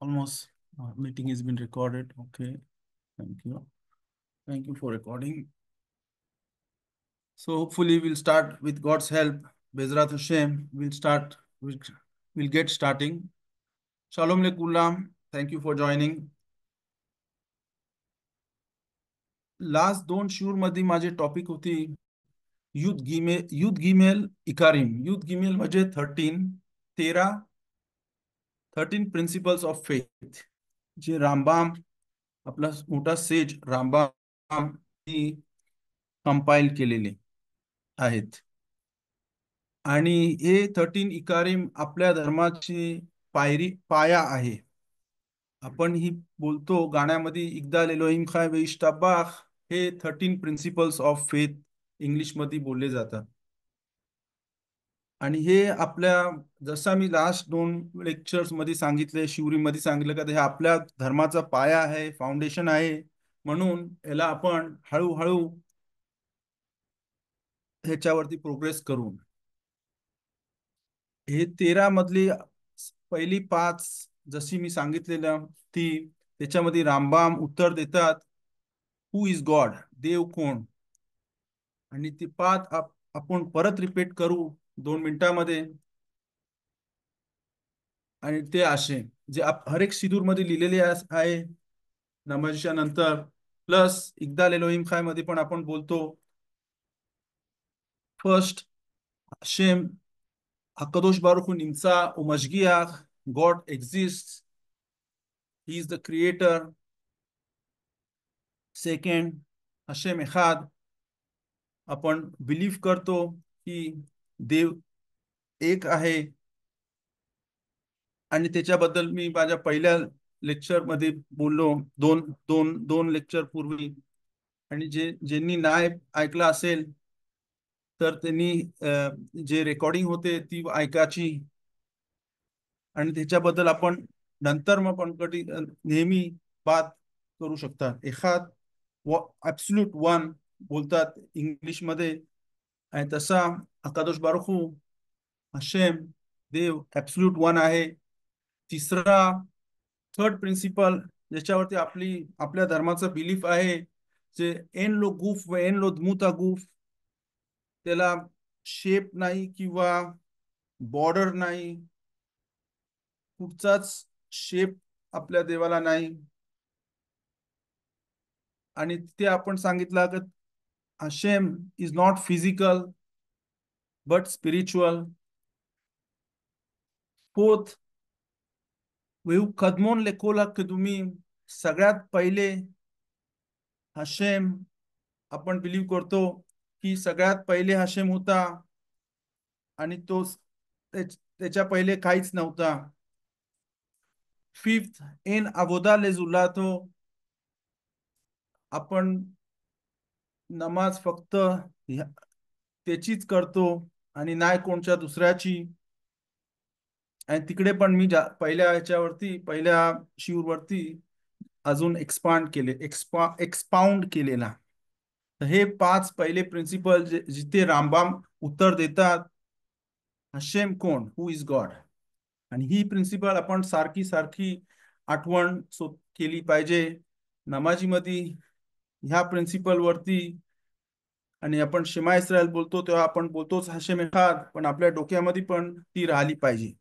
Almost meeting has been recorded. Okay, thank you. Thank you for recording. So hopefully we'll start with God's help. Bezrat Hashem, we'll get starting. Shalom lekulam. Thank you for joining. Last दोन शूर मध्ये माझे topic होती युद्ध गिमेल इकारिम. युद्ध गिमेल म्हणजे 13 principles of faith, जे रामबाम आपला मोठा सेज रामबाम कंपाईल केलेले आहेत. आणि हे 13 इकारिम आपल्या धर्माची पाया आहे. आपण ही बोलतो गाण्यामध्ये इग्दाल एलोहिम खाय व इश्ताबाख, हे 13 प्रिन्सिपल्स ऑफ फेथ इंग्लिश मध्ये बोलले जातात. आणि हे आपल्या, जसा मी लास्ट दोन लेक्चर्स मध्ये सांगितले, शिवरी मध्ये सांगितलं का, हे आपल्या धर्माचा पाया आहे, फाउंडेशन आहे. म्हणून याला आपण हळूहळू ह्याच्यावरती प्रोग्रेस करून हे 13 मधली पहिली 5 जशी मी सांगितलेलं ती, त्याच्यामध्ये रामबाम उत्तर देतात हु इज गॉड, देव कोण. आणि ती 5 आपण परत रिपीट करू 2 मिनिटामध्ये. आणि ते असे जे हर एक सिदूर मध्ये लिहिलेले आहे नमाजच्या नंतर, प्लस इग्दाल एलोहिम खाय मध्ये पण आपण बोलतो. फर्स्ट, शेम HaKadosh Baruch Hu nimtza umashgiach, God exists, He is the creator. Second, Hashem Echad, आपण बिलीव्ह करतो की देव एक आहे. आणि त्याच्याबद्दल मी माझ्या पहिल्या लेक्चर मध्ये बोललो, दोन दोन दोन लेक्चर पूर्वी. आणि ज्यांनी नाही ऐकलं असेल तर त्यांनी जे रेकॉर्डिंग होते ती ऐकायची. आणि त्याच्याबद्दल आपण नंतर मग पण कधी नेहमी बात करू शकतात. एखाद ॲब्सोल्यूट वन बोलतात इंग्लिश मध्ये, आणि तसा अकादोश बारुख हू हशेम देव ॲब्सोल्यूट वन आहे. तिसरा, थर्ड प्रिन्सिपल ज्याच्यावरती आपल्या धर्माचा बिलीफ आहे, जे एन लो गुफ व एन लो दमुता गुफ, त्याला शेप नाही किंवा बॉर्डर नाही, कुठचाच शेप आपल्या देवाला नाही. आणि ते आपण सांगितलं की Hashem is not physical but spiritual. Fourth, वेहू कदमोन लेकोला तुम्ही, सगळ्यात पहिले हशेम आपण बिलीव्ह करतो की सगळ्यात पहिले हशेम होता आणि तो त्याच्या पहिले काहीच नव्हता. फिफ्थ, एन अबोदा लेजुलातो, आपण नमाज फक्त त्याचीच करतो आणि नाही कोणत्या दुसऱ्याची. आणि तिकडे पण मी पहिल्या ह्याच्यावरती, पहिल्या शिवरवरती अजून एक्सपाउंड केलेला. तर हे 5 पहिले प्रिन्सिपल जिथे रामबाम उत्तर देतात हशेम कोण, हु इज गॉड. आणि ही प्रिन्सिपल आपण सारखी सारखी आठवण केली पाहिजे नमाजीमध्ये ह्या प्रिन्सिपल वरती. आणि आपण शेमा इस्रायल बोलतो तेव्हा आपण बोलतोच हशेम एखाद, पण आपल्या डोक्यामध्ये पण ती राहिली पाहिजे.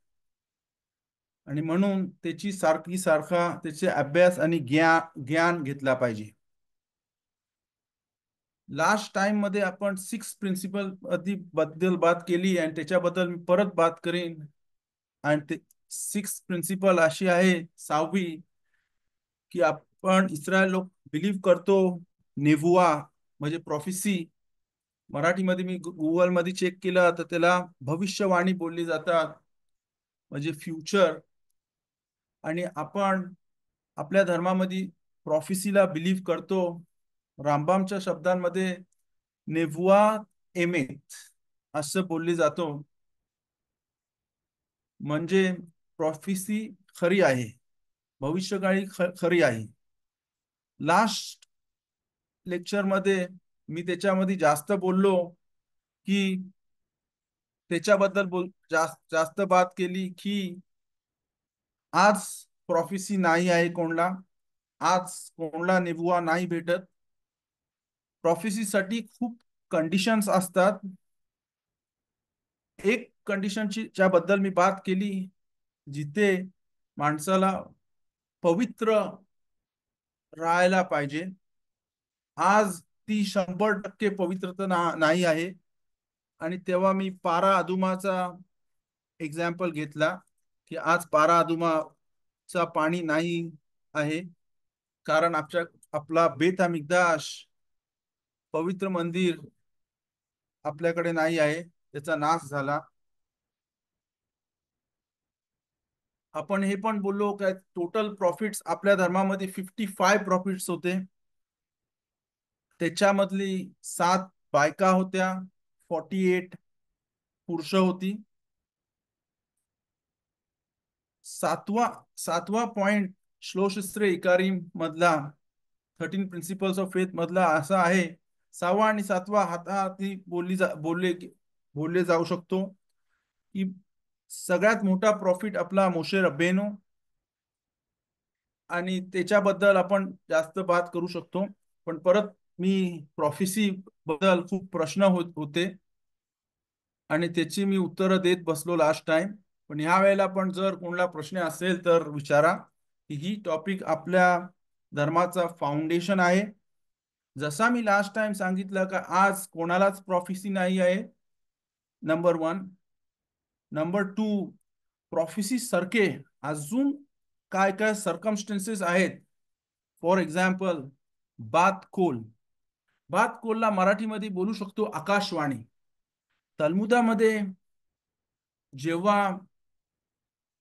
आणि म्हणून त्याची सारखा त्याचे अभ्यास आणि ज्ञान घेतला पाहिजे. लास्ट टाइम मध्ये आपण 6 प्रिन्सिपल बद्दल बात केली आणि त्याच्याबद्दल मी परत बात करीन. आणि ते 6 प्रिन्सिपल अशी आहे, 6वी, की आपण इस्रायल लोक बिलीव्ह करतो नेवुआ म्हणजे प्रॉफिसी. मराठीमध्ये मी गुगल मध्ये चेक केलं तर त्याला भविष्यवाणी बोलली जातात, म्हणजे फ्युचर. आणि आपण आपल्या धर्मामध्ये प्रॉफिसीला बिलीव्ह करतो. रामबामच्या शब्दांमध्ये नेवुआ एमेत असं बोलली जातो, म्हणजे प्रॉफिसी खरी आहे, भविष्यकाळी खरी आहे. लास्ट लेक्चर मध्ये मी त्याच्यामध्ये जास्त बोललो की त्याच्याबद्दल जास्त बात केली की आज प्रॉफिसी नाही आहे कोणला. आज कोणला नेबुआ नाही भेटत. प्रॉफिसीसाठी खूप कंडिशन्स असतात. एक कंडिशनची ज्याबद्दल मी बात केली, जिथे माणसाला पवित्र राहायला पाहिजे, आज ती 100% पवित्रता नाही आहे. आणि तेव्हा मी पारा अदुमाचा एक्झाम्पल घेतला, की आज पारा अदुमाचा पाणी नाही आहे, कारण आपला बेत मिकदाश पवित्र मंदिर आपल्याकडे नाही आहे, त्याचा नाश झाला. आपण हे पण बोललो काय टोटल प्रॉफिट्स आपल्या धर्मामध्ये 55 प्रॉफिट्स होते. त्याच्यामधली 7 बायका होत्या, 48 पुरुष होती. सातवा सातवा पॉइंट श्लोशस्त्रे इकारीम मधला 13 प्रिन्सिपल्स ऑफ फेथ मधला असा आहे. 6वा आणि 7वा हाताहाती बोलले जाऊ शकतो, की सगळ्यात मोठा प्रॉफिट आपला मोशे रब्बेनो, आणि त्याच्याबद्दल आपण जास्त बात करू शकतो. पण परत मी प्रॉफिसी बद्दल खूप प्रश्न होते, आणि त्याची मी उत्तरं देत बसलो लास्ट टाइम. पण ह्या वेळेला पण जर कोणाला प्रश्न असेल तर विचारा, की ही टॉपिक आपल्या धर्माचा फाउंडेशन आहे. जसा मी लास्ट टाइम सांगितलं का आज कोणालाच प्रॉफिसी नाही आहे, नंबर वन. नंबर टू, प्रॉफिसी सारखे अजून काय काय सर्कमस्टन्सेस आहेत. फॉर एक्झाम्पल, बात कोल. बात कोलला मराठीमध्ये बोलू शकतो आकाशवाणी. तलमुदामध्ये जेव्हा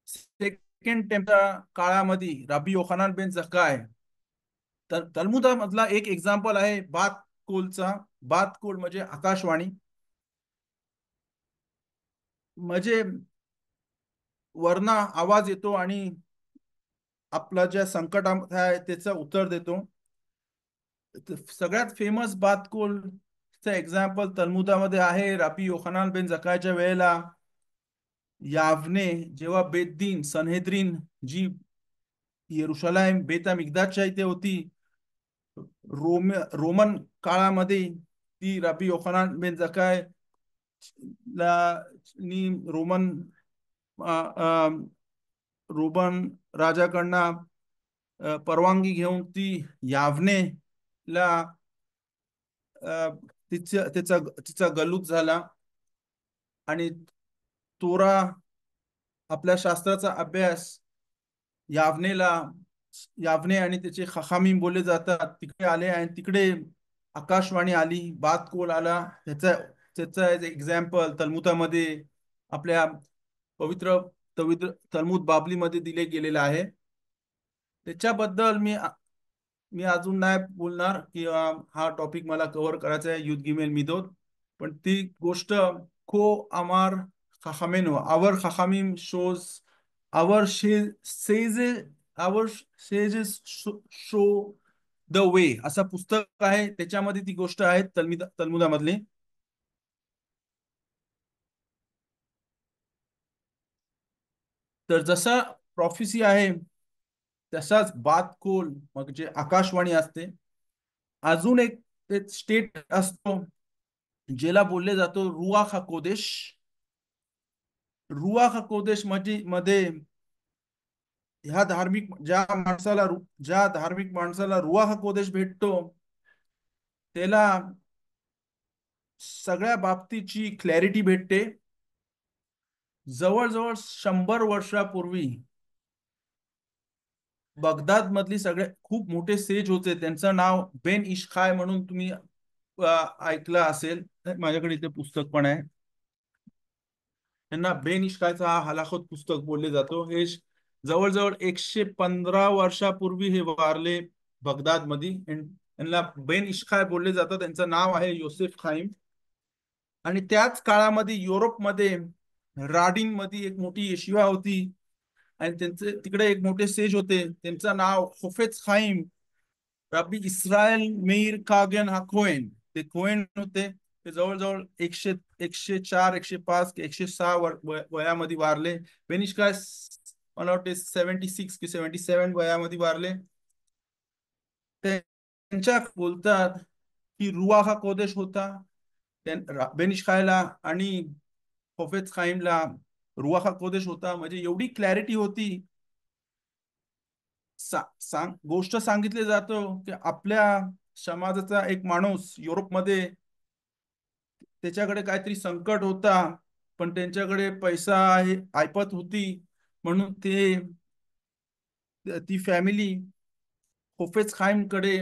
सेकंड टेम्पच्या काळामध्ये रबी योहानान बेन जक्काय, तर तलमुदामधला एक एक्झाम्पल आहे बात कोलचा. बात कोल म्हणजे आकाशवाणी. म्हणजे वरना आवाज येतो आणि आपला ज्या संकट आहे त्याचं उत्तर देतो. सगळ्यात फेमस बात कोलचं एक्झाम्पल तलमुदामध्ये आहे. रबी योहानान बेन जक्कायच्या वेळेला यावने जेव्हा बेद्दीन सनहेद्रीन जी येरुशलाम बेता मिकदासच्या इथे होती, रोमन काळामध्ये ती रबी योहानान बेन जक्काय ला नी रोमन राजाकडनं परवानगी घेऊन ती यावने ला तिचा गलूत झाला. आणि तोरा आपल्या शास्त्राचा अभ्यास यावनेला यावने आणि त्याचे खखामीम बोलले जातात तिकडे आले, आणि तिकडे आकाशवाणी आली, बात कोल आला. त्याचा त्याचा एक्झाम्पल तलमुदामध्ये आपल्या पवित्र पवित्र तलमुद बाबलीमध्ये दिले गेलेलं आहे. त्याच्याबद्दल मी अजून नाही बोलणार की हा टॉपिक मला कव्हर करायचा आहे युद्ध गिमेल मिदोद. पण ती गोष्ट खो अमार खाखामेनो आवर खाखामीम shows our sages our sages show the way असं पुस्तक आहे. त्याच्यामध्ये ती गोष्ट आहे तलमुदामधली. तर जसा प्रॉफिसी आहे तसाच बात कोल मग जे आकाशवाणी असते. अजून एक स्टेट असतो ज्याला बोलले जातो रुआख कोदेश. रुआख कोदेश म्हणजे मध्ये ज्या धार्मिक माणसाला रुआख कोदेश भेटतो त्याला सगळ्या बाबतीची क्लॅरिटी भेटते. जवळजवळ 100 वर्षापूर्वी बगदाद मधली सगळे खूप मोठे सेज होते. त्यांचं नाव बेन इश्खाय म्हणून तुम्ही ऐकलं असेल. माझ्याकडे इथे पुस्तक पण आहे. त्यांना बेन इश्कायचा हा हलाखत पुस्तक बोलले जातो. हे जवळजवळ 115 वर्षापूर्वी हे वारले बगदाद मध्ये. यांना बेन इश्काय बोलले जातं. त्यांचं नाव आहे योसेफ खाईम. आणि त्याच काळामध्ये युरोपमध्ये राडिन मध्ये एक मोठी येशिवा होती, आणि त्यांचे तिकडे एक मोठे सेज होते. त्यांचं नाव होफेच खाईम रब्बी इस्रायल मेयर कागन हा कोहेन. ते कोहेन होते. ते जवळजवळ 104 105 106 वयामध्ये वारले. बेनिश काय मला वाटते 76 की 77 वयामध्ये वारले. त्यांच्या बोलतात की रुआख हा कोदेश होता. बेनिश खायला आणि होफेज खाईमला रुआख हा कोदेश होता, म्हणजे एवढी क्लॅरिटी होती. गोष्ट सांगितली जातो की आपल्या समाजाचा एक माणूस युरोपमध्ये, त्याच्याकडे काहीतरी संकट होता, पण त्यांच्याकडे पैसा आहे ऐपत होती, म्हणून ती फॅमिली होफेज खाईम कडे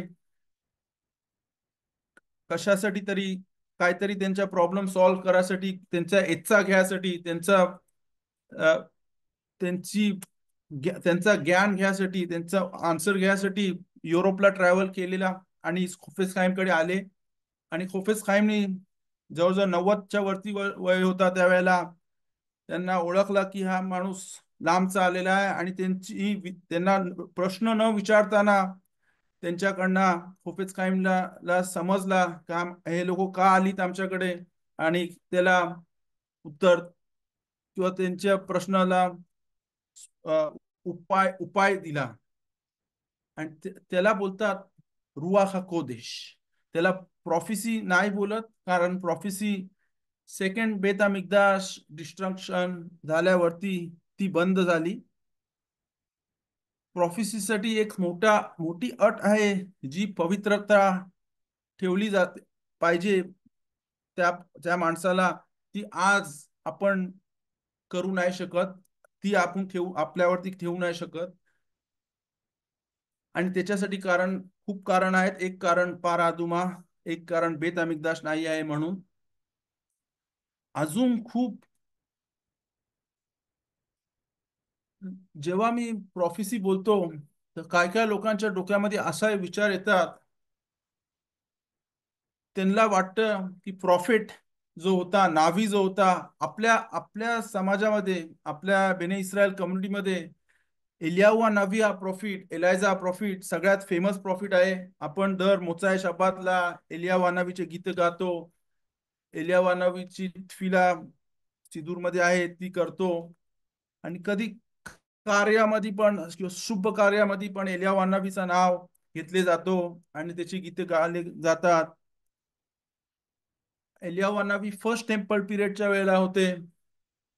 कशासाठी तरी काहीतरी त्यांचा प्रॉब्लेम सॉल्व्ह करायसाठी, त्यांचा इच्छा घ्यायसाठी, अ, त्यांची त्यांचा ज्ञान घ्यायसाठी, त्यांचा आन्सर घ्यायसाठी युरोपला ट्रॅव्हल केलेला आणि खोफेज खाईमकडे आले. आणि खोफेज खाईमनी जवळजवळ 90च्या वरती वय होता त्यावेळेला त्यांना ओळखला की हा माणूस लांबचा आलेला आहे, आणि त्यांना प्रश्न न विचारताना त्यांच्याकडनं खोफेज खाईमला समजला का हे लोक का आलीत आमच्याकडे, आणि त्याला उत्तर किंवा त्यांच्या प्रश्नाला उपाय दिला. आणि त्याला बोलतात रुआख कोदेश. त्याला प्रॉफिसी नाही बोलत, कारण प्रॉफिसी सेकंड बेत मिकदाश डिस्ट्रक्शन झाल्यावरती ती बंद झाली. प्रॉफिसीसाठी एक मोठी अट आहे, जी पवित्रता ठेवली जाते पाहिजे त्या त्या माणसाला, ती आज आपण करू नाही शकत, ती आपण आपल्यावरती ठेवू नाही शकत. आणि त्याच्यासाठी खूप कारण आहेत. एक कारण पारादुमा, एक कारण बेत अमिकदाश नाही आहे म्हणून. अजून खूप, जेव्हा मी प्रॉफिसी बोलतो तर काय काय लोकांच्या डोक्यामध्ये असा विचार येतात, त्यांना वाटतं की प्रॉफिट जो होता, नावी जो होता, आपल्या आपल्या समाजामध्ये, आपल्या बेने इस्रायल कम्युनिटीमध्ये एलियाहुआ नबी हा प्रॉफिट, एलायझा हा प्रॉफिट सगळ्यात फेमस प्रॉफिट आहे. आपण दर मोचाय शब्बातला एलियाहुआ नबीचे गीत गातो. एलियाहुआ नबीची तफिला सिदूरमध्ये आहे ती करतो. आणि कधी कार्यामध्ये पण किंवा शुभ कार्यामध्ये पण एलियाहुआ नबीचं नाव घेतले जातो आणि त्याची गीते गायले जातात. एलियाहुआ नबी फर्स्ट टेम्पल पिरियडच्या वेळेला होते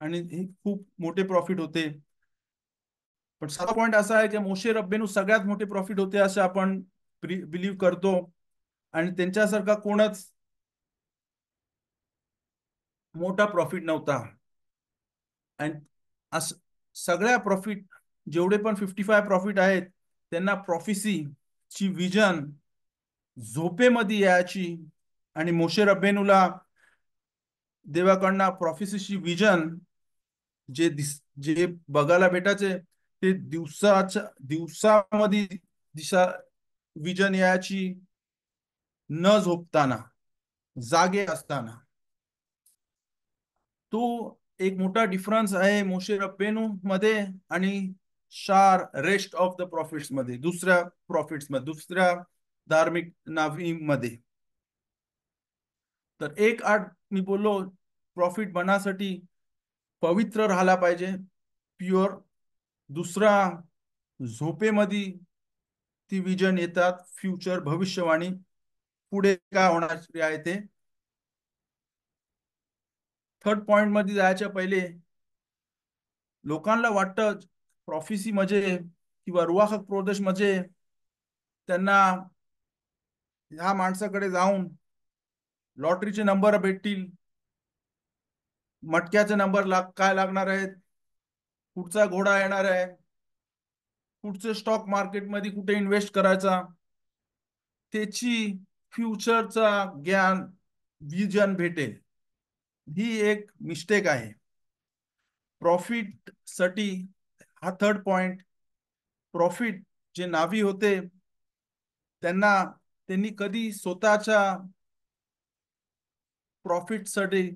आणि हे खूप मोठे प्रॉफिट होते. पण साधा पॉइंट असा आहे की मोशे रब्बेनू सगळ्यात मोठे प्रॉफिट होते असे आपण बिलीव्ह करतो, आणि त्यांच्यासारखा कोणच मोठा प्रॉफिट नव्हता. आणि असं सगळ्या प्रॉफिट, जेवढे पण 55 प्रॉफिट आहेत, त्यांना प्रॉफिसी ची विजन झोपेमध्ये यायची. आणि मोशे रब्बेनूला देवाकडनं प्रॉफिसीची विजन जे बघायला भेटायचे, ते दिवसामध्ये दिशा विजन याची, न झोपताना, जागे असताना. तो एक मोठा डिफरन्स आहे मोशे रब्बेनू मध्ये आणि शार रेस्ट ऑफ द प्रॉफिट्स मध्ये, दुसऱ्या धार्मिक नावी मध्ये. तर एक आठ मी बोललो, प्रॉफिट बनासाठी पवित्र राहायला पाहिजे, प्युअर. दुसरा, झोपेमध्ये ती विजन येतात, फ्युचर, भविष्यवाणी, पुढे काय होणार आहे ते. थर्ड पॉइंट मध्ये जायच्या पहिले, लोकांना वाटतं प्रॉफिसी म्हणजे किंवा रुआख प्रदेश म्हणजे त्यांना ह्या माणसाकडे जाऊन लॉटरीचे नंबर भेटतील, मटक्याचे नंबर काय लागणार आहेत, कुठचा घोडा येणार आहे, कुठचे स्टॉक मार्केटमध्ये कुठे इन्व्हेस्ट करायचा, त्याची फ्युचरचा ज्ञान, विजन भेटेल. ही एक मिस्टेक आहे. प्रॉफिट साठी हा थर्ड पॉइंट, प्रॉफिट जे नावी होते त्यांनी कधी स्वतःच्या प्रॉफिट साठी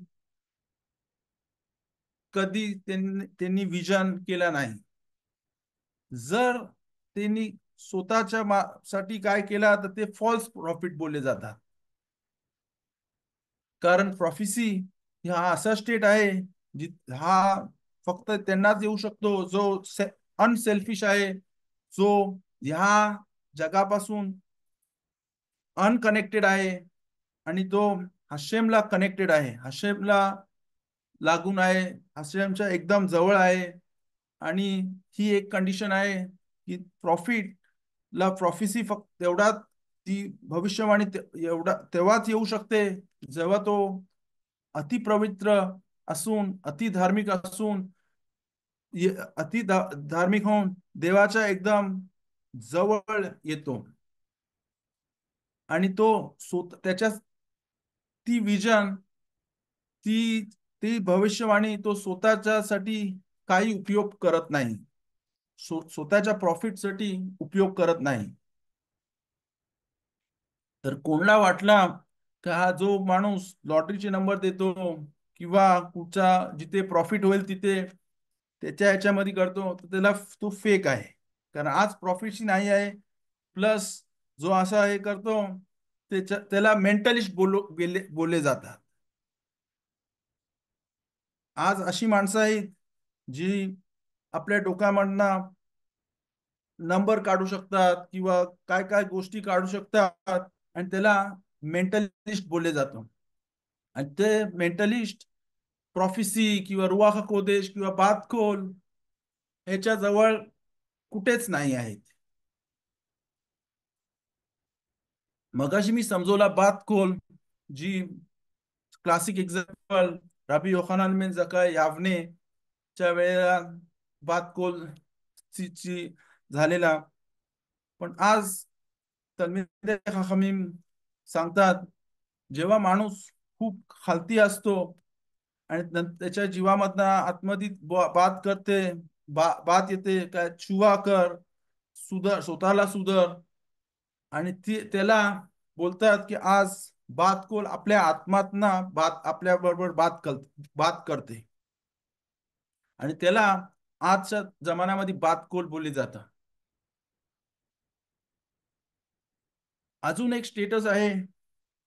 कधी त्यांनी विजन केला नाही. जर त्यांनी स्वतःच्या साठी काय केला तर ते फॉल्स प्रॉफिट बोलले जातात. कारण प्रॉफिसी हा असा स्टेट आहे हा फक्त त्यांनाच येऊ शकतो जो अनसेल्फिश आहे, जो ह्या जगापासून अनकनेक्टेड आहे, आणि तो हशेमला कनेक्टेड आहे, हशेमला लागून आहे, हशेमच्या एकदम जवळ आहे. आणि ही एक कंडिशन आहे की प्रॉफिटला प्रॉफिसी फक्त तेवढा, ती भविष्यवाणी एवढा तेव्हाच येऊ शकते जेव्हा तो अतिपवित्र असून, अति धार्मिक असून, धार्मिक होऊन देवाच्या एकदम जवळ येतो. आणि तो त्याच्या ती विजन, ती ती भविष्यवाणी तो स्वतःच्यासाठी काही उपयोग करत नाही, स्वतःच्या प्रॉफिटसाठी उपयोग करत नाही. तर कोणाला वाटला का हा जो माणूस लॉटरीचे नंबर देतो किंवा कुठचा जिथे प्रॉफिट होईल तिथे त्याच्या ह्याच्यामध्ये करतो, तर त्याला तो फेक आहे. कारण आज प्रॉफिटची नाही आहे. प्लस जो असा हे करतो त्याला मेंटलिस्ट बोलले जातात. आज अशी माणसं आहेत जी आपल्या डोक्यामधनं नंबर काढू शकतात किंवा काय काय गोष्टी काढू शकतात, आणि त्याला मेंटलिस्ट बोलले जातो. आणि ते मेंटलिस्ट प्रॉफिसी किंवा रुआख कोदेश किंवा बातखोल ह्याच्या जवळ कुठेच नाही आहेत. मगाशी मी समजवला बातखोल, जी क्लासिक एक्झाम्पल रबी योहानान बेन जकाय यावने च्या वेळेला बातखोल ची झालेला. पण आज तल्मिदे खमीम सांगतात, जेव्हा माणूस खूप खालती असतो आणि त्याच्या जीवामधनं आतमध्ये बात करते, बात येते काय, छुवा कर, सुधर, स्वतःला सुधर. आणि ती त्याला बोलतात की आज बात आपल्या आत्मातना आपल्या बरोबर बात करते. आणि त्याला आजच्या जमान्यामध्ये बातकोल बोलली जातं. अजून एक स्टेटस आहे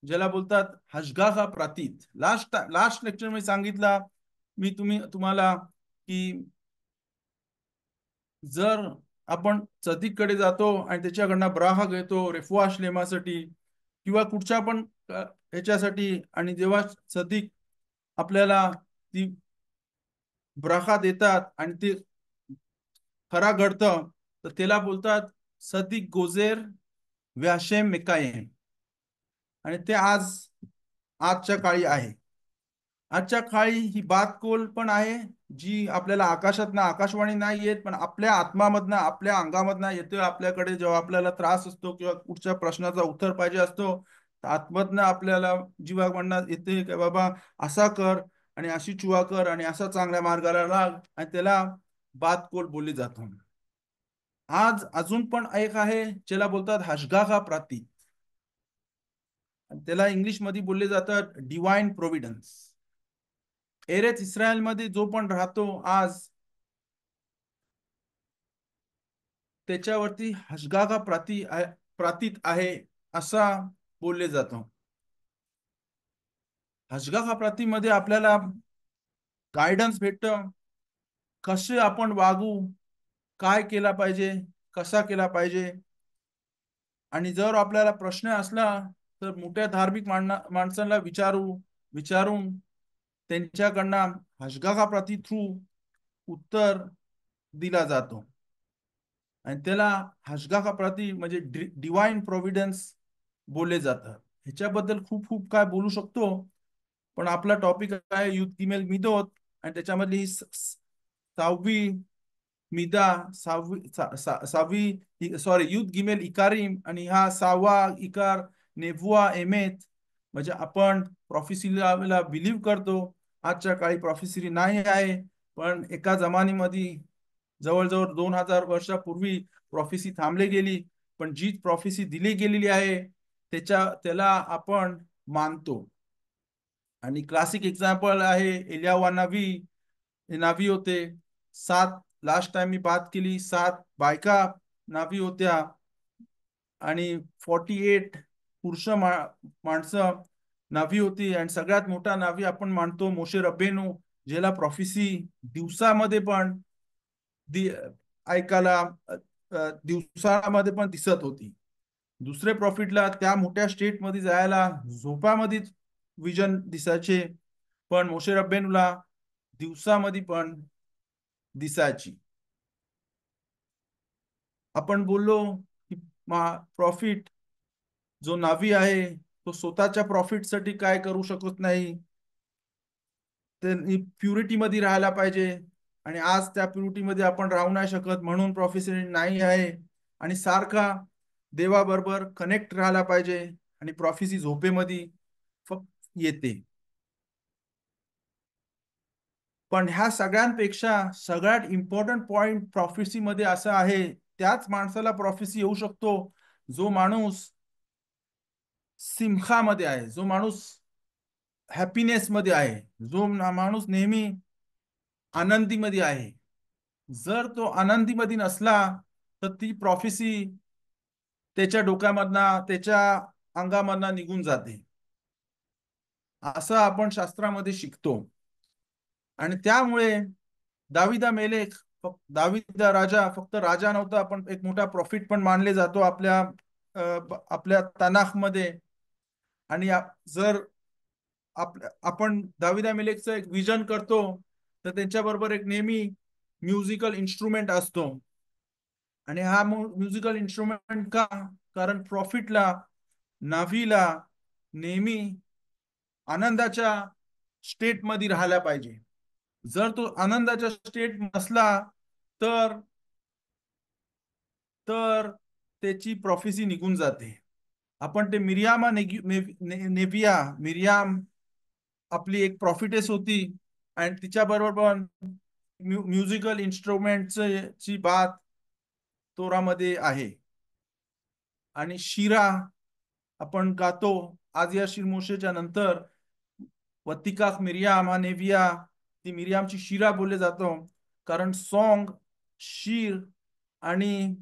ज्याला बोलतात हशगाह प्रातीत. लास्ट लेक्चर मध्ये सांगितला मी तुम्हाला की जर आपण चदीकडे जातो आणि त्याच्याकडनं ब्राहा घेतो रेफुआ श्लेमासाठी किंवा कुठच्या पण ह्याच्यासाठी, आणि जेव्हा सदिक आपल्याला ती ब्राहा देतात आणि ते खरा घडतं, तर त्याला बोलतात सदिक गोजेर व्याशेम मेकायेम. आणि ते आजच्या काळी आहे. आजच्या काळी ही बातकोल पण आहे, जी आपल्याला आकाशातनं, आकाशवाणी नाही येत, पण आपल्या आत्मामधनं, आपल्या अंगामधनं येते आपल्याकडे. जेव्हा आपल्याला त्रास असतो किंवा कुठच्या प्रश्नाचा उत्तर पाहिजे असतो, तर आत्मधनं आपल्याला जीवाकडनं येते की बाबा असा कर आणि अशी चुवा कर आणि असा चांगल्या मार्गाला लाग, आणि त्याला बातकोल बोलली जातो. आज अजून पण एक आहे ज्याला बोलतात हशगाह प्राती, त्याला इंग्लिश मध्ये बोलले जातात डिवाइन प्रोव्हिडन्स. एरेच इस्रायल मध्ये जो पण राहतो आज, त्याच्यावरती हशगाह प्रातीत आहे असा बोलले जातो. हशगाह प्रातीमध्ये आपल्याला गायडन्स भेटतं, कसे आपण वागू, काय केला पाहिजे, कसा केला पाहिजे. आणि जर आपल्याला प्रश्न असला तर मोठ्या धार्मिक माणसांना विचारून त्यांच्याकडनं हशगाह प्राती थ्रू उत्तर दिला जातो. आणि त्याला हशगाह प्रती म्हणजे डिवाइन प्रोव्हिडन्स बोलले जातं. ह्याच्याबद्दल खूप खूप काय बोलू शकतो, पण आपला टॉपिक आहे युथ गिमेल मिदोत, आणि त्याच्यामधली ही सहावी मिदा, सहावी सॉरी युथ गिमेल इकारीम, आणि हा सहावा इकार नेव्हुआ एमेत. म्हणजे आपण प्रॉफेसीला बिलीव्ह करतो. आजच्या काळी प्रॉफेसी नाही आहे, पण एका जमान्यामध्ये जवळजवळ 2000 वर्षापूर्वी प्रॉफेसी थांबली गेली. पण जी प्रॉफेसी दिली गेलेली आहे त्याला आपण मानतो. आणि क्लासिक एक्झाम्पल आहे एलियावा नबी. हे नबी होते. 7, लास्ट टाइम मी बात केली, 7 बायका नबी होत्या आणि 48 पुरुष माणसं नबी होती. आणि सगळ्यात मोठा नबी आपण मानतो मोशे रब्बेनू, ज्याला प्रॉफेसी दिवसामध्ये पण ऐकायला दिवसामध्ये पण दिसत होती. दुसरे प्रॉफिटला त्या मोठ्या स्टेटमध्ये जायला झोपामध्येच विजन दिसायचे, पण मोशे रब्बेनूला दिवसामध्ये पण दिसायची. आपण बोललो की प्रॉफिट जो नावी आहे तो स्वतःच्या प्रॉफिटसाठी काय करू शकत नाही, त्यांनी प्युरिटी मध्ये राहायला पाहिजे. आणि आज त्या प्युरिटी मध्ये आपण राहू नाही शकत, म्हणून प्रोफेसी नाही आहे. आणि सारखा देवाबरोबर कनेक्ट राहायला पाहिजे. आणि प्रोफेसी झोपेमध्ये फक्त येते. पण ह्या सगळ्यांपेक्षा सगळ्यात इम्पॉर्टंट पॉइंट प्रोफेसी मध्ये असं आहे, त्याच माणसाला प्रोफेसी येऊ शकतो जो माणूस सिम्खामध्ये आहे, जो माणूस हॅपीनेस मध्ये आहे, जो माणूस नेहमी आनंदीमध्ये आहे. जर तो आनंदीमध्ये नसला तर ती प्रॉफेसी त्याच्या डोक्यामधनं त्याच्या अंगामधनं निघून जाते, असं आपण शास्त्रामध्ये शिकतो. आणि त्यामुळे दाविदा मेलेक, दाविदा राजा फक्त राजा नव्हता, पण एक मोठा प्रॉफिट पण मानले जातो आपल्या तनाखमध्ये. आणि जर आपण दाविदा मेलेकचं एक विजन करतो तर त्यांच्याबरोबर एक नेहमी म्युझिकल इन्स्ट्रुमेंट असतो. आणि हा म्युझिकल इन्स्ट्रुमेंट का? कारण प्रॉफिटला, नाव्हीला नेहमी आनंदाच्या स्टेटमध्ये राहायला पाहिजे. जर तो आनंदाच्या स्टेट नसला तर तर त्याची प्रोफेसी निघून जाते. आपण ते नेविया मिरियाम आपली एक प्रॉफिटेस होती, आणि तिच्या बरोबर पण म्युझिकल इन्स्ट्रुमेंटची बात तोरामध्ये आहे. आणि शिरा आपण गातो. आज या शिरमोशेच्या नंतर वतिकाक मिरियाम हा नेविया, ती मिरियामची शिरा बोलले जातो. कारण सॉन्ग, शीर आणि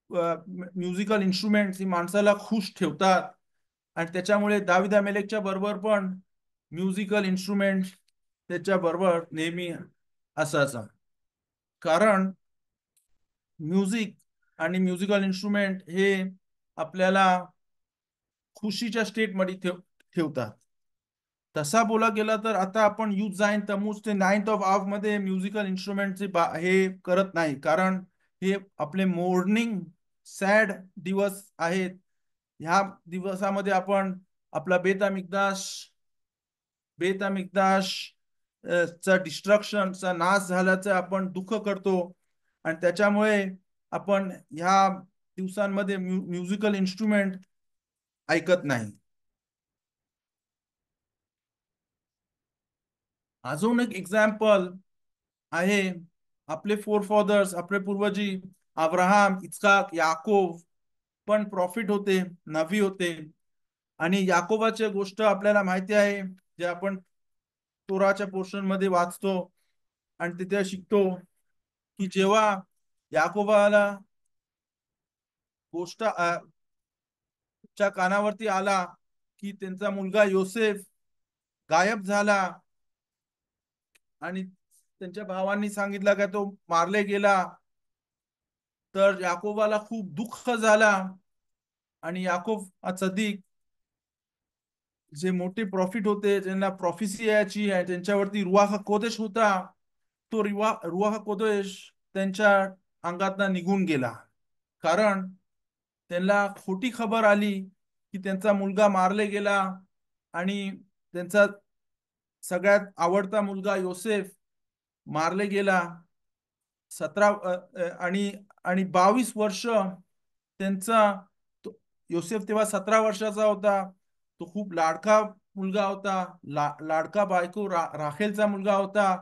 म्युझिकल इन्स्ट्रुमेंट ही माणसाला खुश ठेवतात. आणि त्याच्यामुळे दाविदा मेलेकच्या बरोबर पण म्युझिकल इन्स्ट्रुमेंट त्याच्या बरोबर नेहमी असायचा. कारण म्युझिक आणि म्युझिकल इन्स्ट्रुमेंट हे आपल्याला खुशीच्या स्टेटमध्ये ठेवतात. तसा बोला गेला तर आता आपण युथ जाईन तमूज ते 9th ऑफ आव मध्ये म्युझिकल इन्स्ट्रुमेंटचे हे करत नाही, कारण हे आपले मॉर्निंग सॅड दिवस आहेत. ह्या दिवसामध्ये आपण आपला बेतामिकदाश चा डिस्ट्रक्शनचा नाश झाल्याचं आपण दुःख करतो. आणि त्याच्यामुळे आपण ह्या दिवसांमध्ये म्युझिकल इन्स्ट्रुमेंट ऐकत नाही. अजून एक एक्झाम्पल आहे. आपले फोरफादर्स, आपले पूर्वजी अब्राहम, इस्हाक, याकोब पण प्रॉफिट होते, नबी होते. आणि याकोबाची गोष्ट आपल्याला माहिती आहे, जे आपण तोराच्या पोर्शन मध्ये वाचतो आणि तिथे शिकतो की जेव्हा याकोबाला गोष्ट च्या कानावरती आला की त्यांचा मुलगा योसेफ गायब झाला, आणि त्यांच्या भावांनी सांगितलं का तो मारले गेला, तर याकोबाला खूप दुःख झाला. आणि याकोब सदिक जे मोठे प्रॉफिट होते, ज्यांना प्रॉफिसी यायची आहे, त्यांच्यावरती रुआख कोदेश होता, तो रुआख कोदेश त्यांच्या अंगातनं निघून गेला. कारण त्यांना खोटी खबर आली की त्यांचा मुलगा मारले गेला. आणि त्यांचा सगळ्यात आवडता मुलगा योसेफ मारले गेला. 17 आणि आणि 22 वर्ष त्यांचा योसेफ तेव्हा 17 वर्षाचा होता. तो खूप लाडका मुलगा होता. लाडका बायको राखेलचा मुलगा होता.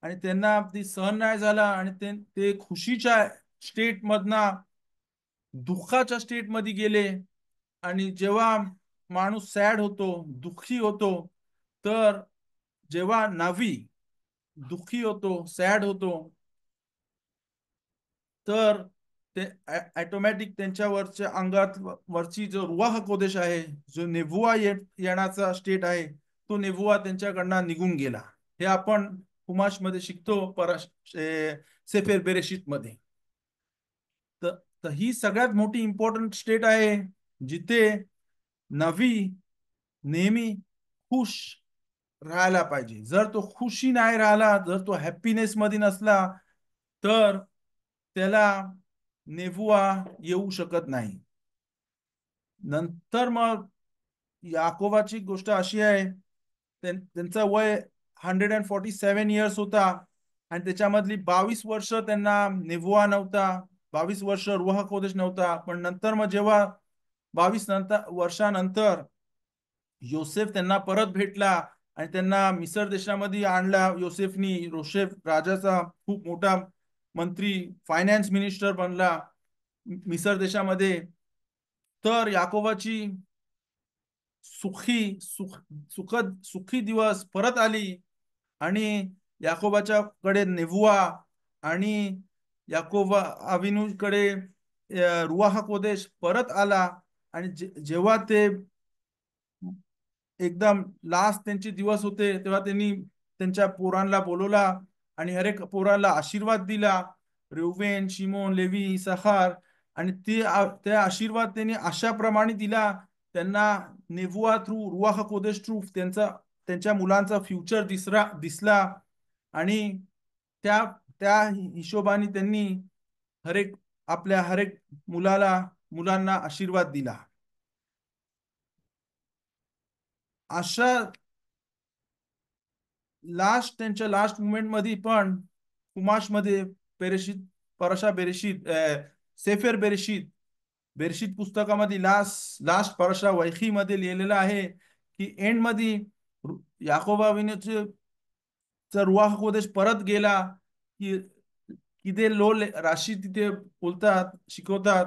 आणि त्यांना ती सहन नाही झाला, आणि ते खुशीच्या स्टेट मधना दुःखाच्या स्टेट मध्ये गेले. आणि जेव्हा माणूस सॅड होतो, दुःखी होतो, तर जेव्हा नवी दुःखी होतो, सॅड होतो, तर ते ऑटोमॅटिक त्यांच्यावरच्या अंगात वरची जो रुवाह कोदेश आहे, जो नेबुआ येण्याचा स्टेट आहे, तो नेबुआ त्यांच्याकडनं निघून गेला. हे आपण हुमाश मध्ये शिकतो. सेफेर बेरेशीत मध्ये. तर ही सगळ्यात मोठी इम्पॉर्टंट स्टेट आहे जिथे नवी नेहमी खुश राहायला पाहिजे. जर तो खुशी नाही राहिला, जर तो हॅपीनेस मध्ये नसला, तर त्याला नेबुआ येऊ शकत नाही. नंतर मग याकोबाची गोष्ट अशी आहे, त्यांचा वय 147 इयर्स होता आणि त्याच्यामधली 22 वर्ष त्यांना नेबुआ नव्हता, 22 वर्ष रुहा कोदेश नव्हता. पण नंतर मग जेव्हा 22 वर्षानंतर योसेफ त्यांना परत भेटला आणि त्यांना मिसर देशामध्ये आणला. योसेफनी योसेफ राजाचा खूप मोठा मंत्री, फायनान्स मिनिस्टर बनला मिसर देशामध्ये. तर याकोबाची सुखद सुखी दिवस परत आली आणि याकोबाच्या कडे नेबुआ आणि याकोबा अविनूकडे रुआह कोदेश परत आला. आणि जेव्हा ते एकदम लास्ट त्यांचे दिवस होते, तेव्हा त्यांनी त्यांच्या पोरांना बोलवला आणि हर एक पोराला आशीर्वाद दिला, रेउवेन, शिमोन, लेवी, इसाखार. आणि त्या आशीर्वाद त्यांनी अशा प्रमाणे दिला, त्यांना नेबुआ थ्रू, रुआह कोदेश थ्रू त्यांच्या मुलांचा फ्युचर दिसला. आणि त्या त्या हिशोबाने त्यांनी हर एक मुलांना आशीर्वाद दिला. अशा त्यांच्या लास्ट मुमेंट मध्ये पण कुमाश मध्ये सेफेर बेरेशीत पुस्तकामध्ये लास्ट परशा वैखी मध्ये लिहिलेलं आहे की एंड मध्ये याकोबा अविनूचे रुआह कोदेश परत गेला की किदे लो राशी तिथे शिकवतात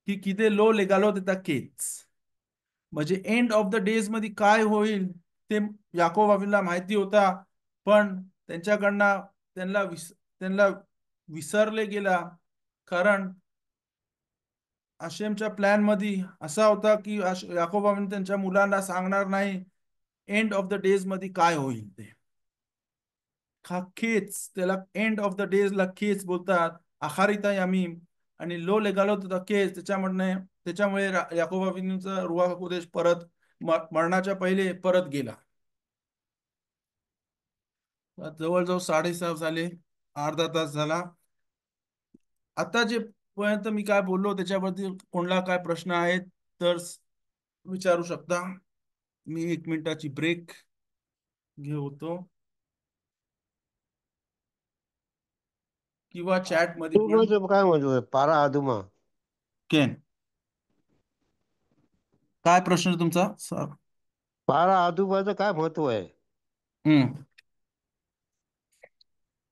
की किदे लो लेगालो देता केच, म्हणजे एंड ऑफ द डेज मध्ये काय होईल ते याकोब अविनला माहिती होता. पण त्यांना विसरले गेला, कारण आशेमच्या प्लॅन मध्ये असा होता की याकोब अविन त्यांच्या मुलांना सांगणार नाही एंड ऑफ द डेज मध्ये काय होईल ते. खेच, त्याला एंड ऑफ द डेज ला खेच बोलतात, आखारिता यामीम. आणि लो लेगालो तर केस, त्याच्यामुळे याकोब अविनूचा रुआह कोदेश परत मरणाच्या पहिले परत गेला. जवळजवळ 6:30 झाले, अर्धा तास झाला. आता जे पर्यंत मी काय बोललो त्याच्याबद्दल कोणाला काय प्रश्न आहेत तर विचारू शकता. मी 1 मिनिटाची ब्रेक घेतो किंवा चॅट मध्ये पण. म्हणजे काय म्हणतो पारा आदुमा? केन, काय प्रश्न आहे तुमचा सर? पारा आदुमाचं काय महत्व आहे? हम्म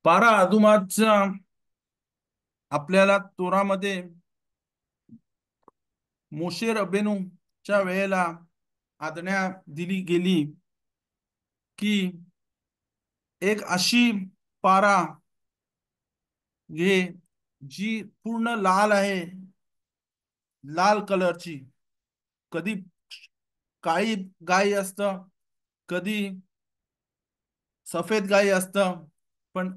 पारा अदुमाचा आपल्याला तोरामध्ये मोशे रबेनूच्या वेळेला आज्ञा दिली गेली की एक अशी पारा घे जी पूर्ण लाल आहे, लाल कलरची. कधी काळी गाय असतं, कधी सफेद गाय असतं, पण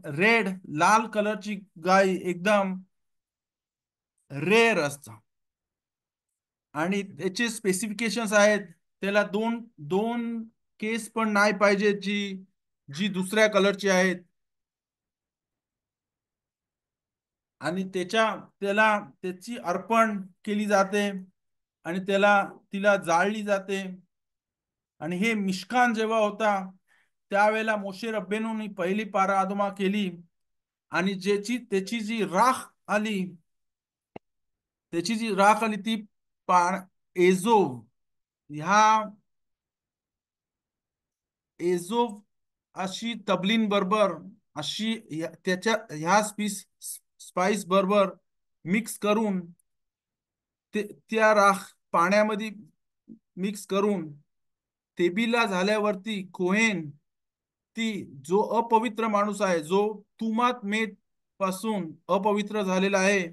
लाल कलरची गाय एकदम रेअर असतं. आणि त्याचे स्पेसिफिकेशन्स आहेत, त्याला दोन दोन केस पण नाही पाहिजे जी जी दुसऱ्या कलरची आहेत. आणि त्याची अर्पण केली जाते आणि तिला जाळली जाते. आणि हे मिशकान जेव्हा होता त्यावेळेला मोशे रब्बेनूनी पहिली पारा आदमा केली. आणि आली त्याची जी राख आली ती एजोव ह्या एजोव अशी तबलीन बरोबर, अशी त्याच्या ह्या स्पाइस बरोबर मिक्स करून त्या राख पाण्यामध्ये मिक्स करून तेबीला झाल्यावरती कोहेन, ती जो अपवित्र माणूस आहे, जो तुमात मेट पासून अपवित्र झालेला आहे,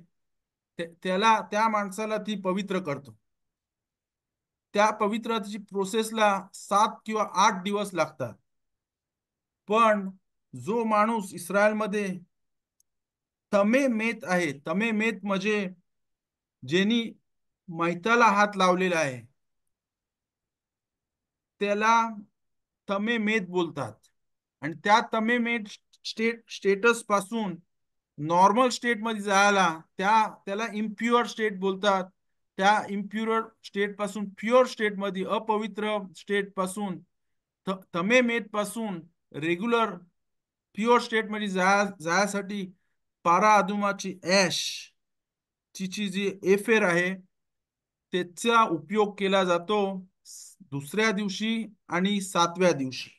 त्या माणसाला ती पवित्र करतो. त्या पवित्रतेची प्रोसेसला 7 किंवा 8 दिवस लागतात. पण जो माणूस इस्रायलमध्ये तमे मेत आहे. तमे मेत म्हणजे ज्यांनी मैताला हात लावलेला आहे त्याला तमे मेत बोलतात. आणि त्या तमे मेत स्टेटस पासून नॉर्मल स्टेट मध्ये जायला त्याला इम्प्युअर स्टेट बोलतात. त्या इम्प्युअर स्टेट पासून प्युअर स्टेट मध्ये, अपवित्र स्टेट पासून, तमे मेत पासून रेग्युलर प्युअर स्टेट मध्ये जायसाठी पारा अदुमाची ऍश ची जी एफेर आहे त्याचा उपयोग केला जातो दुसऱ्या दिवशी आणि सातव्या दिवशी.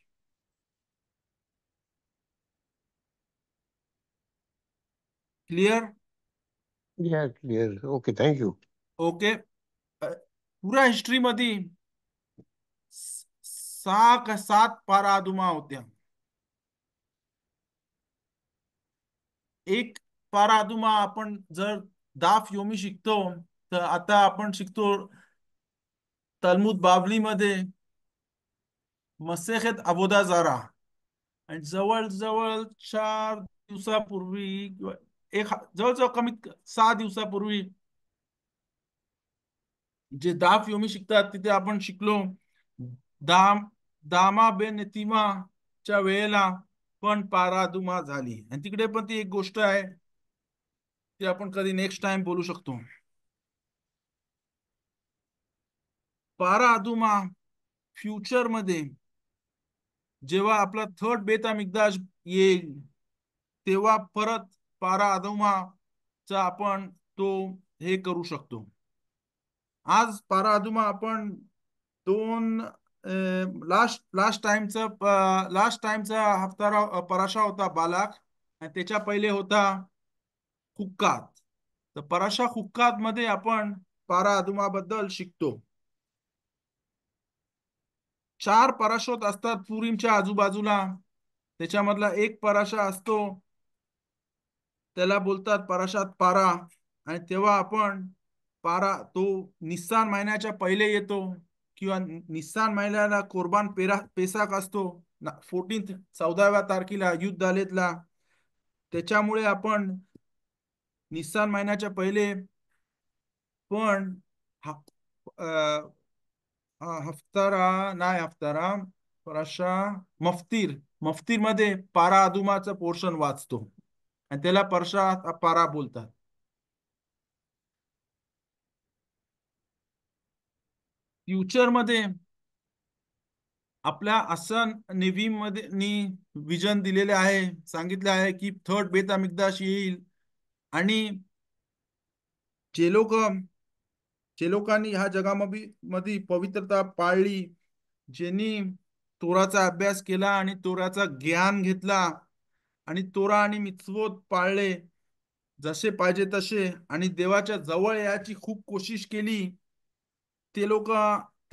Clear? Clear clear. Okay, thank you. Okay. पुऱ्या हिस्ट्री मध्ये सहा का सात पारा अदुमा होत्या. एक पारा अदुमा आपण जर दाफ योमी शिकतो, तर आता आपण शिकतो तलमुद बाबली मध्ये मसेखेत अबोदा जारा. आणि जवळजवळ 4 दिवसापूर्वी किंवा जवळजवळ कमीत 6 दिवसापूर्वी जे दाफ योमी शिकतात तिथे आपण शिकलो दाम दामा बेन च्या वेळेला पण पारादुमा झाली. आणि तिकडे पण ती एक गोष्ट आहे ती आपण कधी नेक्स्ट टाइम बोलू शकतो. पारादुमा फ्युचर मध्ये जेव्हा आपला थर्ड बेता मिकदाश येईल तेव्हा परत पारादुमाचा आपण तो हे करू शकतो. आज पारादुमा आपण दोन लास्ट टाइमचा हफ्ता पराशा होता बालाक, आणि त्याच्या पहिले होता हुक्कात. तर पराशा हुक्कात मध्ये आपण पारादुमा बद्दल शिकतो. 4 पराशोत असतात पुरीमच्या आजूबाजूला. त्याच्यामधला एक पराशा असतो त्याला बोलतात पराशात पारा. आणि तेव्हा आपण पारा तो निस्सान महिन्याच्या पहिले येतो, किंवा निस्सान महिन्याला कोरबान पेसाक असतो 14व्या तारखेला युद्ध आलेतला. त्याच्यामुळे आपण निस्सान महिन्याच्या पहिले पण हा हफ्तारा नाही, हफ्तारा पराशा मफ्तीर मफ्तीर मध्ये पारा अदुमाचं पोर्शन वाचतो आणि त्याला परशा पारा बोलतात. फ्युचर मध्ये आपल्या आसन नेव्ही मध्ये विजन दिलेले आहे, सांगितले आहे की थर्ड बेत मिकदाश येईल. आणि जे लोक जे लोकांनी ह्या जगामध्ये मध्ये पवित्रता पाळली, ज्यांनी तोराचा अभ्यास केला आणि तोराचा ज्ञान घेतला आणि तोरा आणि मिtzvot पाळले जसे पाहिजे तसे, आणि देवाच्या जवळ याची खूप कोशिश केली, ते लोक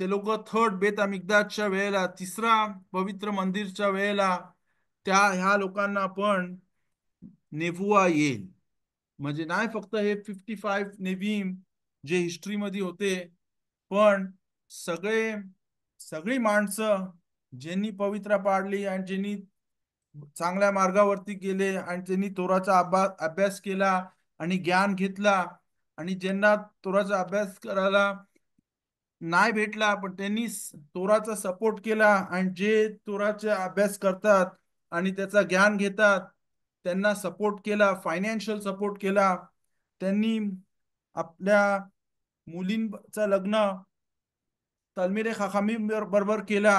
ते लोक थर्ड बेत मिकदासच्या वेळेला, तिसरा पवित्र मंदिरच्या वेळेला ह्या लोकांना पण नेबुआ येईल. म्हणजे नाही फक्त हे 55 नेव्हीम जे हिस्ट्रीमध्ये होते, पण सगळे सगळी माणसं ज्यांनी पवित्र पाडली आणि ज्यांनी चांगल्या मार्गावरती गेले आणि ज्यांनी तोराचा अभ्यास केला आणि ज्ञान घेतला, आणि ज्यांना तोराचा अभ्यास करायला नाही भेटला पण त्यांनी तोराचा सपोर्ट केला, आणि जे तोराचा अभ्यास करतात आणि त्याचा ज्ञान घेतात त्यांना सपोर्ट केला, फायनान्शियल सपोर्ट केला. त्यांनी आपल्या मुलींचं लग्न तलमिरे खाखामी बरोबर केला.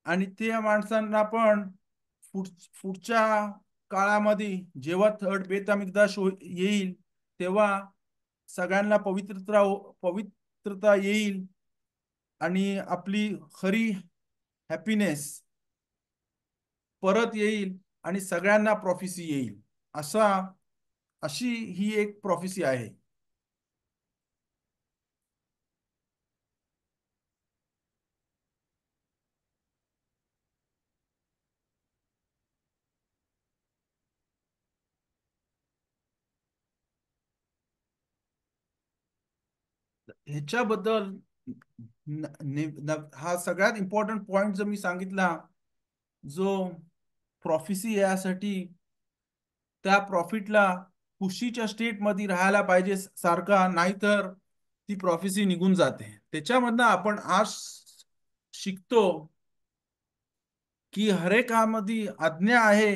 आणि त्या माणसांना पण पुढच्या काळामध्ये जेव्हा थर्ड बेत मिकदाश येईल तेव्हा सगळ्यांना पवित्रता येईल आणि आपली खरी हॅपीनेस परत येईल आणि सगळ्यांना प्रॉफिसी येईल. अशी ही एक प्रॉफिसी आहे. ह्याच्याबद्दल हा सगळ्यात इम्पॉर्टंट पॉइंट जो मी सांगितला, जो प्रॉफिसी यासाठी त्या प्रॉफिटला खुशीच्या स्टेट मध्ये राहायला पाहिजे सारखा, नाहीतर ती प्रॉफिसी निघून जाते. त्याच्यामधनं आपण आज शिकतो की हरेकामध्ये आज्ञा आहे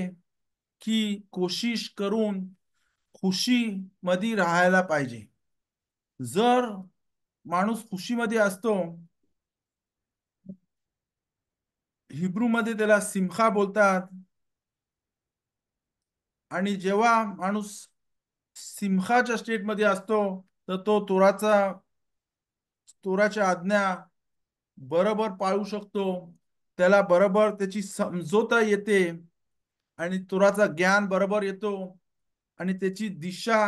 की कोशिश करून खुशी मध्ये राहायला पाहिजे. जर माणूस खुशीमध्ये असतो, हिब्रू मध्ये त्याला सिमखा बोलतात, आणि जेव्हा माणूस सिमखाच्या स्टेटमध्ये असतो तर तो तोराच्या आज्ञा बरोबर पाळू शकतो. त्याला बरोबर त्याची समजोता येते आणि तोराचा ज्ञान बरोबर येतो आणि त्याची दिशा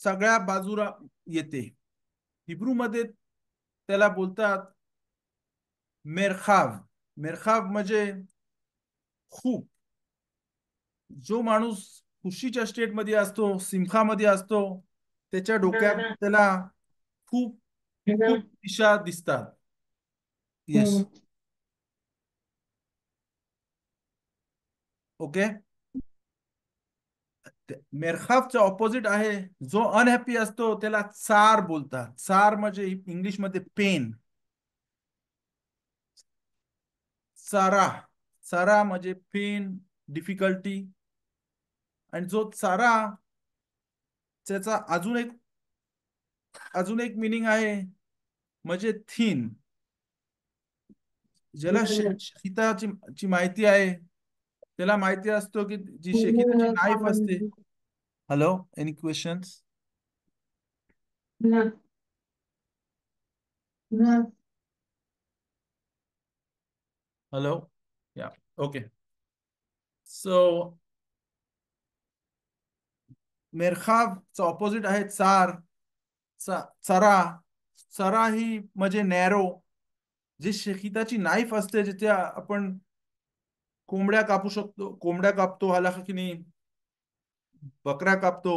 सगळ्या बाजूला येते. हिब्रू मध्ये त्याला बोलतात मेरखाव. मेरखाव म्हणजे खूप. जो माणूस खुशीच्या स्टेटमध्ये असतो, सिमखामध्ये असतो, त्याच्या डोक्यात त्याला खूप खूप दिशा दिसतात. येस. ओके. मेरखावचं ऑपोजिट आहे, जो अनहॅपी असतो त्याला चार बोलतात. चार म्हणजे इंग्लिश मध्ये पेन. चारा, चारा म्हणजे पेन, डिफिकल्टी. आणि जो चारा, त्याचा अजून एक मिनिंग आहे, म्हणजे थीन. ज्याला शेकिताची ची माहिती आहे त्याला माहिती असतो की जी शेकिताची नाईफ असते. Hello, any questions? हॅलो. या. ओके. सो मेरखाबचं ऑपोजिट आहे चार. चरा. चरा ही म्हणजे नॅरो. जी शेकिताची नाईफ असते, जिथे आपण कोंबड्या कापू शकतो, कोंबड्या कापतो हाला की नाही, बकऱ्या कापतो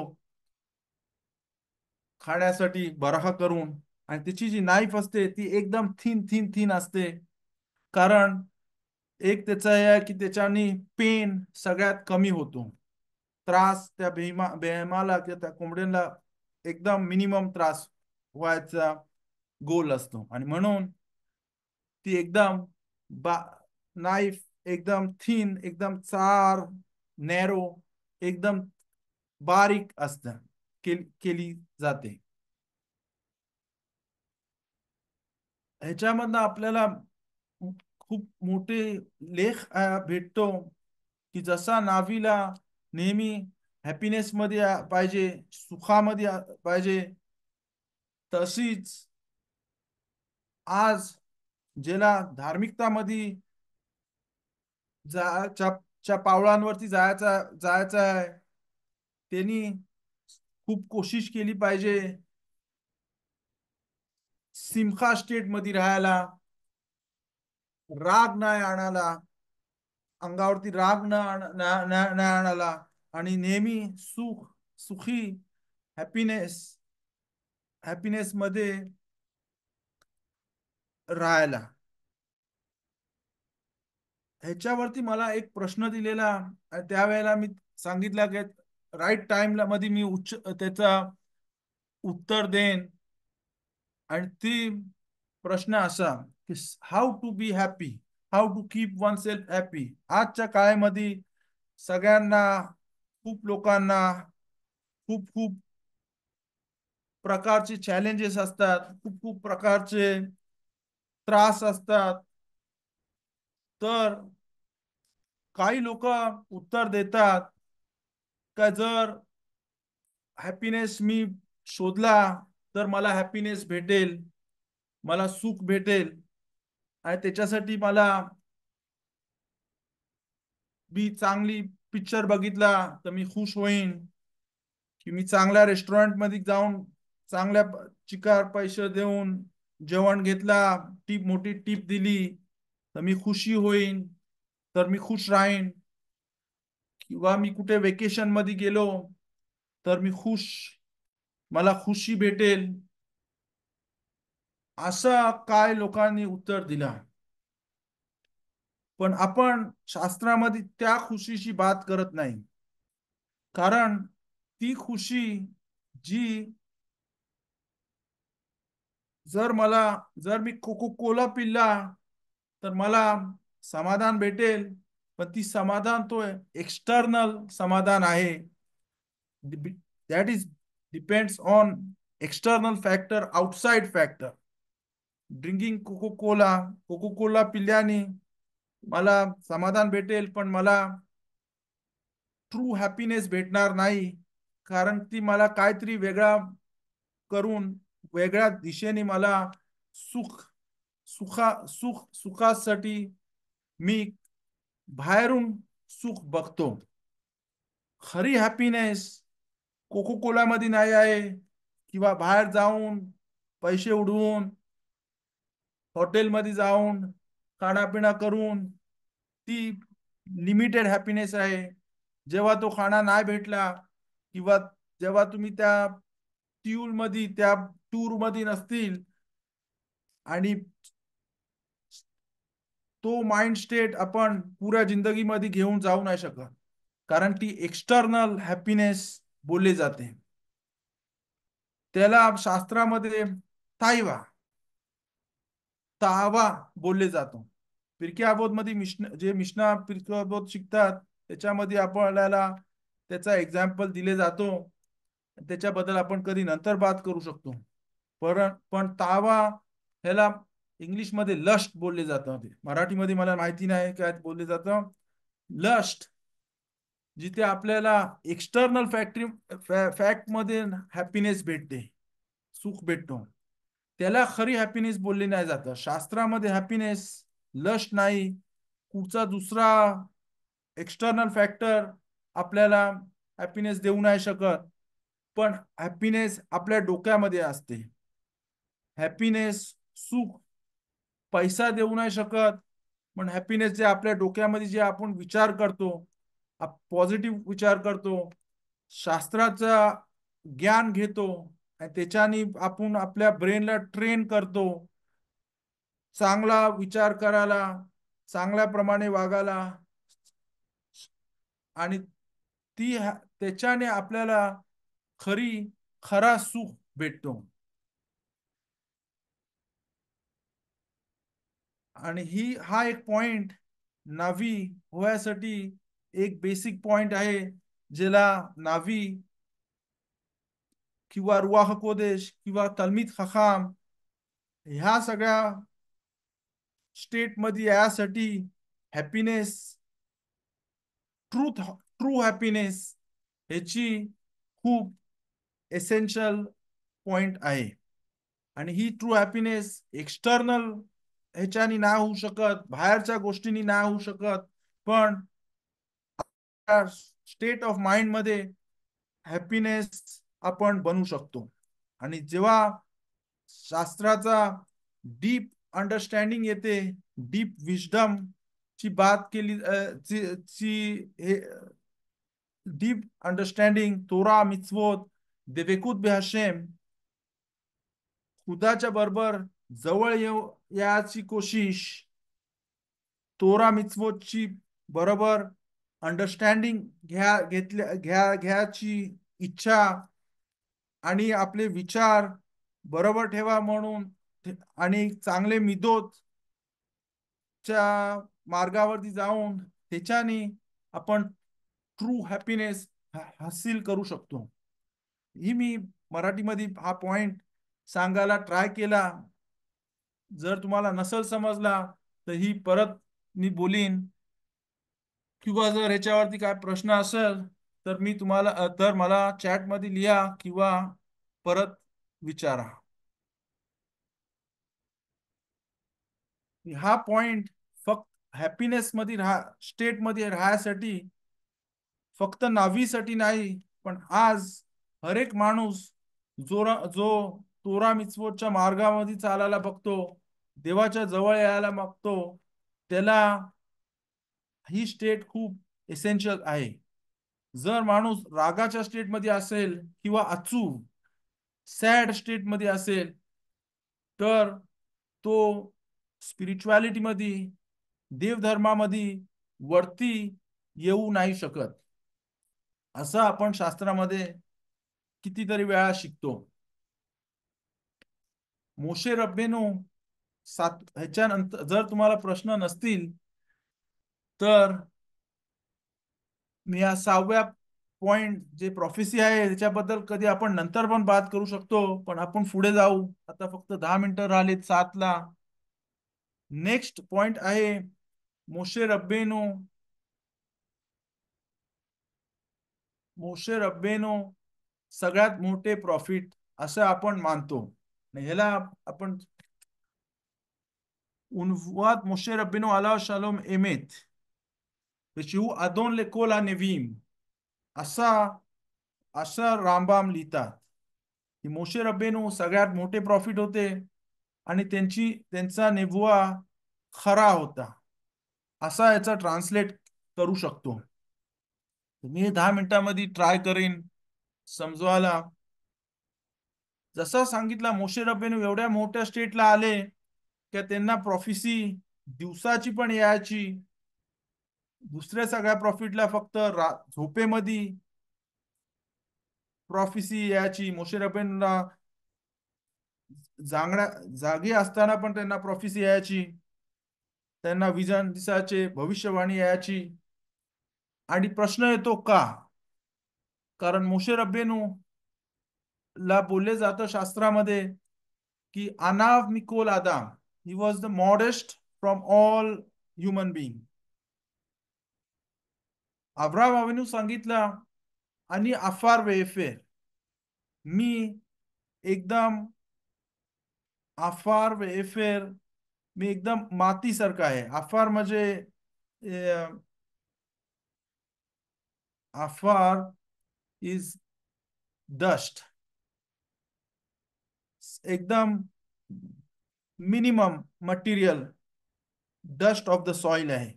खाण्यासाठी बराहा करून. आणि त्याची जी नाईफ असते ती एकदम थिन थिन थिन असते. कारण एक त्याचं हे आहे की त्याच्यानी पेन सगळ्यात कमी होतो. त्रास त्या बेहमाला किंवा त्या कोंबड्यांना एकदम मिनिमम त्रास व्हायचा गोल असतो. आणि म्हणून ती एकदम बा नाईफ एकदम थिन, एकदम चार, नॅरो, एकदम बारीक असतं, केली जाते. ह्याच्यामधनं आपल्याला खूप मोठे लेख भेटतो की जसा नावीला नेहमी हॅपीनेस मध्ये पाहिजे, सुखामध्ये पाहिजे, तशीच आज ज्याला धार्मिकतामध्ये च्या पावलांवरती जायचं आहे, त्यांनी खूप कोशिश केली पाहिजे सिमखा स्टेट मध्ये राहायला, राग नाही आणायला, अंगावरती राग नाही आणायला, आणि नेहमी सुखी हॅपीनेस हॅपीनेस मध्ये राहायला. ह्याच्यावरती मला एक प्रश्न दिलेला, त्यावेळेला मी सांगितलं की राईट टाइमला मध्ये मी त्याचा उत्तर देईन. आणि ती प्रश्न असा की how to be happy, how to keep oneself happy. आजच्या काळामध्ये सगळ्यांना, खूप लोकांना खूप खूप प्रकारचे चॅलेंजेस असतात, खूप खूप प्रकारचे त्रास असतात. तर काही लोक उत्तर देतात का जर हॅपीनेस मी शोधला तर मला हॅपीनेस भेटेल, मला सुख भेटेल, आणि त्याच्यासाठी मी चांगली पिक्चर बघितला तर मी खुश होईन, की मी चांगल्या रेस्टॉरंट मध्ये जाऊन चांगल्या चिकार पैसे देऊन जेवण घेतला, मोठी टीप दिली तर मी खुशी होईन, तर मी खुश राहीन. किंवा मी कुठे वेकेशन मध्ये गेलो तर मला खुशी भेटेल. असं काय लोकांनी उत्तर दिला. पण आपण शास्त्रामध्ये त्या खुशीची बात करत नाही, कारण ती खुशी जी जर मी कोको कोला पिल्ला तर मला समाधान भेटेल, पण ती समाधान तो एक्सटर्नल समाधान आहे. That is depends on external factor, outside factor. Drinking coca cola पिल्याने मला समाधान भेटेल, पण मला ट्रू हॅपीनेस भेटणार नाही, कारण ती मला काहीतरी वेगळा करून वेगळ्या दिशेने मला सुख सुखासाठी मी बाहेरून सुख बघतो. खरी हॅपीनेस कोको कोला मध्ये नाही आहे, किंवा बाहेर जाऊन पैसे उडवून हॉटेलमध्ये जाऊन खाणापिणा करून ती लिमिटेड हॅपीनेस आहे. जेव्हा तो खाना नाही भेटला, किंवा जेव्हा तुम्ही त्या त्या टूर मध्ये नसतील, आणि तो माइंड स्टेट आपण पुऱ्या जिंदगीमध्ये घेऊन जाऊ नाही शकत, कारण ती एक्सटर्नल हॅपीनेस बोलली जाते. त्याला शास्त्रामध्ये ताईवा तावा बोलले जातो. फिरकी अबोध मध्ये जे मिशना फिरकी अबोध शिकतात त्याच्यामध्ये आपल्याला त्याचा एक्झाम्पल दिले जातो. त्याच्याबद्दल आपण कधी नंतर बात करू शकतो. पण तावा ह्याला इंग्लिश मध्ये लस्ट बोलले जातं. मराठीमध्ये मला माहिती नाही काय बोलले जातं. लस्ट जिथे आपल्याला एक्सटर्नल फॅक्ट मध्ये हॅपीनेस भेटते, सुख भेटतो, त्याला खरी हॅपीनेस बोलले नाही जात. शास्त्रामध्ये हॅपीनेस लस्ट नाही, कुठचा दुसरा एक्सटर्नल फॅक्टर आपल्याला हॅपीनेस देऊ नाही शकत, पण हॅपीनेस आपल्या डोक्यामध्ये असते. हॅपीनेस सुख पैसा देऊ नाही शकत, पण हॅपीनेस जे आपल्या डोक्यामध्ये जे आपण विचार करतो, पॉझिटिव्ह विचार करतो, शास्त्राचा ज्ञान घेतो, आणि त्याच्याने आपण आपल्या ब्रेनला ट्रेन करतो चांगला विचार करायला, चांगल्या प्रमाणे वागायला, आणि त्याच्याने आपल्याला खरा सुख भेटतो. आणि हा एक पॉइंट नावी होण्यासाठी एक बेसिक पॉइंट आहे, ज्याला नावी किंवा रुवाह कोदेश किंवा तलमीद खखाम ह्या सगळ्या स्टेट मध्ये यासाठी हॅपीनेस, ट्रू हॅपीनेस ह्याची खूप एसेन्शियल पॉइंट आहे. आणि ही ट्रू हॅपीनेस एक्सटर्नल ह्याच्यानी नाही होऊ शकत, बाहेरच्या गोष्टींनी नाही होऊ शकत, पण स्टेट ऑफ माइंड मध्ये हॅपीनेस आपण बनवू शकतो. आणि जेव्हा शास्त्राचा डीप अंडरस्टँडिंग येते, डीप विजडम ची बात केली, डीप अंडरस्टँडिंग तोरा मिtzvot देवेकूत बेहशेम, खुदाच्या बरोबर जवळ याची कोशिश, तोरा मिtzvotची बरोबर अंडरस्टँडिंग घ्यायची इच्छा, आणि आपले विचार बरोबर ठेवा म्हणून, आणि चांगले मिदोत च्या मार्गावरती जाऊन त्याच्याने आपण ट्रू हॅपीनेस हासिल करू शकतो. ही मी मराठीमध्ये हा पॉइंट सांगायला ट्राय केला. जर तुम्हाला नसेल समजला तर ही परत मी बोलीन, किंवा जर ह्याच्यावरती काय प्रश्न असेल तर मला चॅट मध्ये लिहा किंवा परत विचारा. हा पॉइंट फक्त हॅपीनेस मध्ये स्टेट मध्ये राहण्यासाठी फक्त नावीसाठी नाही, पण आज हर एक माणूस जो तोरा मिtzvotच्या मार्गामध्ये चालायला बघतो, देवाच्या जवळ यायला मागतो, त्याला ही स्टेट खूप एसेन्शियल आहे. जर माणूस रागाच्या स्टेट मध्ये असेल किंवा सॅड स्टेट मध्ये असेल, तर तो स्पिरिच्युअलिटी मध्ये देवधर्मामध्ये वरती येऊ नाही शकत, असं आपण शास्त्रामध्ये कितीतरी वेळा शिकतो. मोशे रब्बेनू ह्याच्यानंतर जर तुम्हाला प्रश्न नसतील तर मी या 6व्या पॉइंट जे प्रोफेसी आहे त्याच्याबद्दल कधी आपण नंतर पण बात करू शकतो, पण आपण पुढे जाऊ. आता फक्त 10 मिनिटं राहिलेत 7ला. नेक्स्ट पॉइंट आहे मोशे रब्बेनू. मोशे रब्बेनू सगळ्यात मोठे प्रॉफिट असं आपण मानतो. ह्याला आपण उन्वात मोशे रब्बेनू आला शालोम एमेत ושהוא אדון לכל הנביאים, असा असा रामबाम लिहितात की मोशे रब्बेनू सगळ्यात मोठे प्रॉफिट होते आणि त्यांचा नेबुआ खरा होता, असा याचा ट्रान्सलेट करू शकतो. मी 10 मिनिटांमध्ये ट्राय करेन समजवायला. जसं सांगितलं मोशे रब्बेनू एवढ्या मोठ्या स्टेटला आले की त्यांना प्रॉफिसी दिवसाची पण यायची. दुसऱ्या सगळ्या प्रॉफिटला फक्त झोपेमध्ये प्रॉफिसी यायची. मोशे रब्बेनूला जागी असताना पण त्यांना प्रॉफिसी यायची, त्यांना विजन दिसायचे, भविष्यवाणी यायची. आणि प्रश्न येतो का? कारण मोशे रब्बेनू ला बोलले जातं शास्त्रामध्ये की अनाव मिकोल आदाम, he was the modest from all human being. Abraham अवेनू सांगितलं आणि अफार वेफेर, मी एकदम अफार वेफेर, मी एकदम मातीसारखा आहे. अफार म्हणजे अफार इज डस्ट, एकदम minimum material dust of the soil आहे.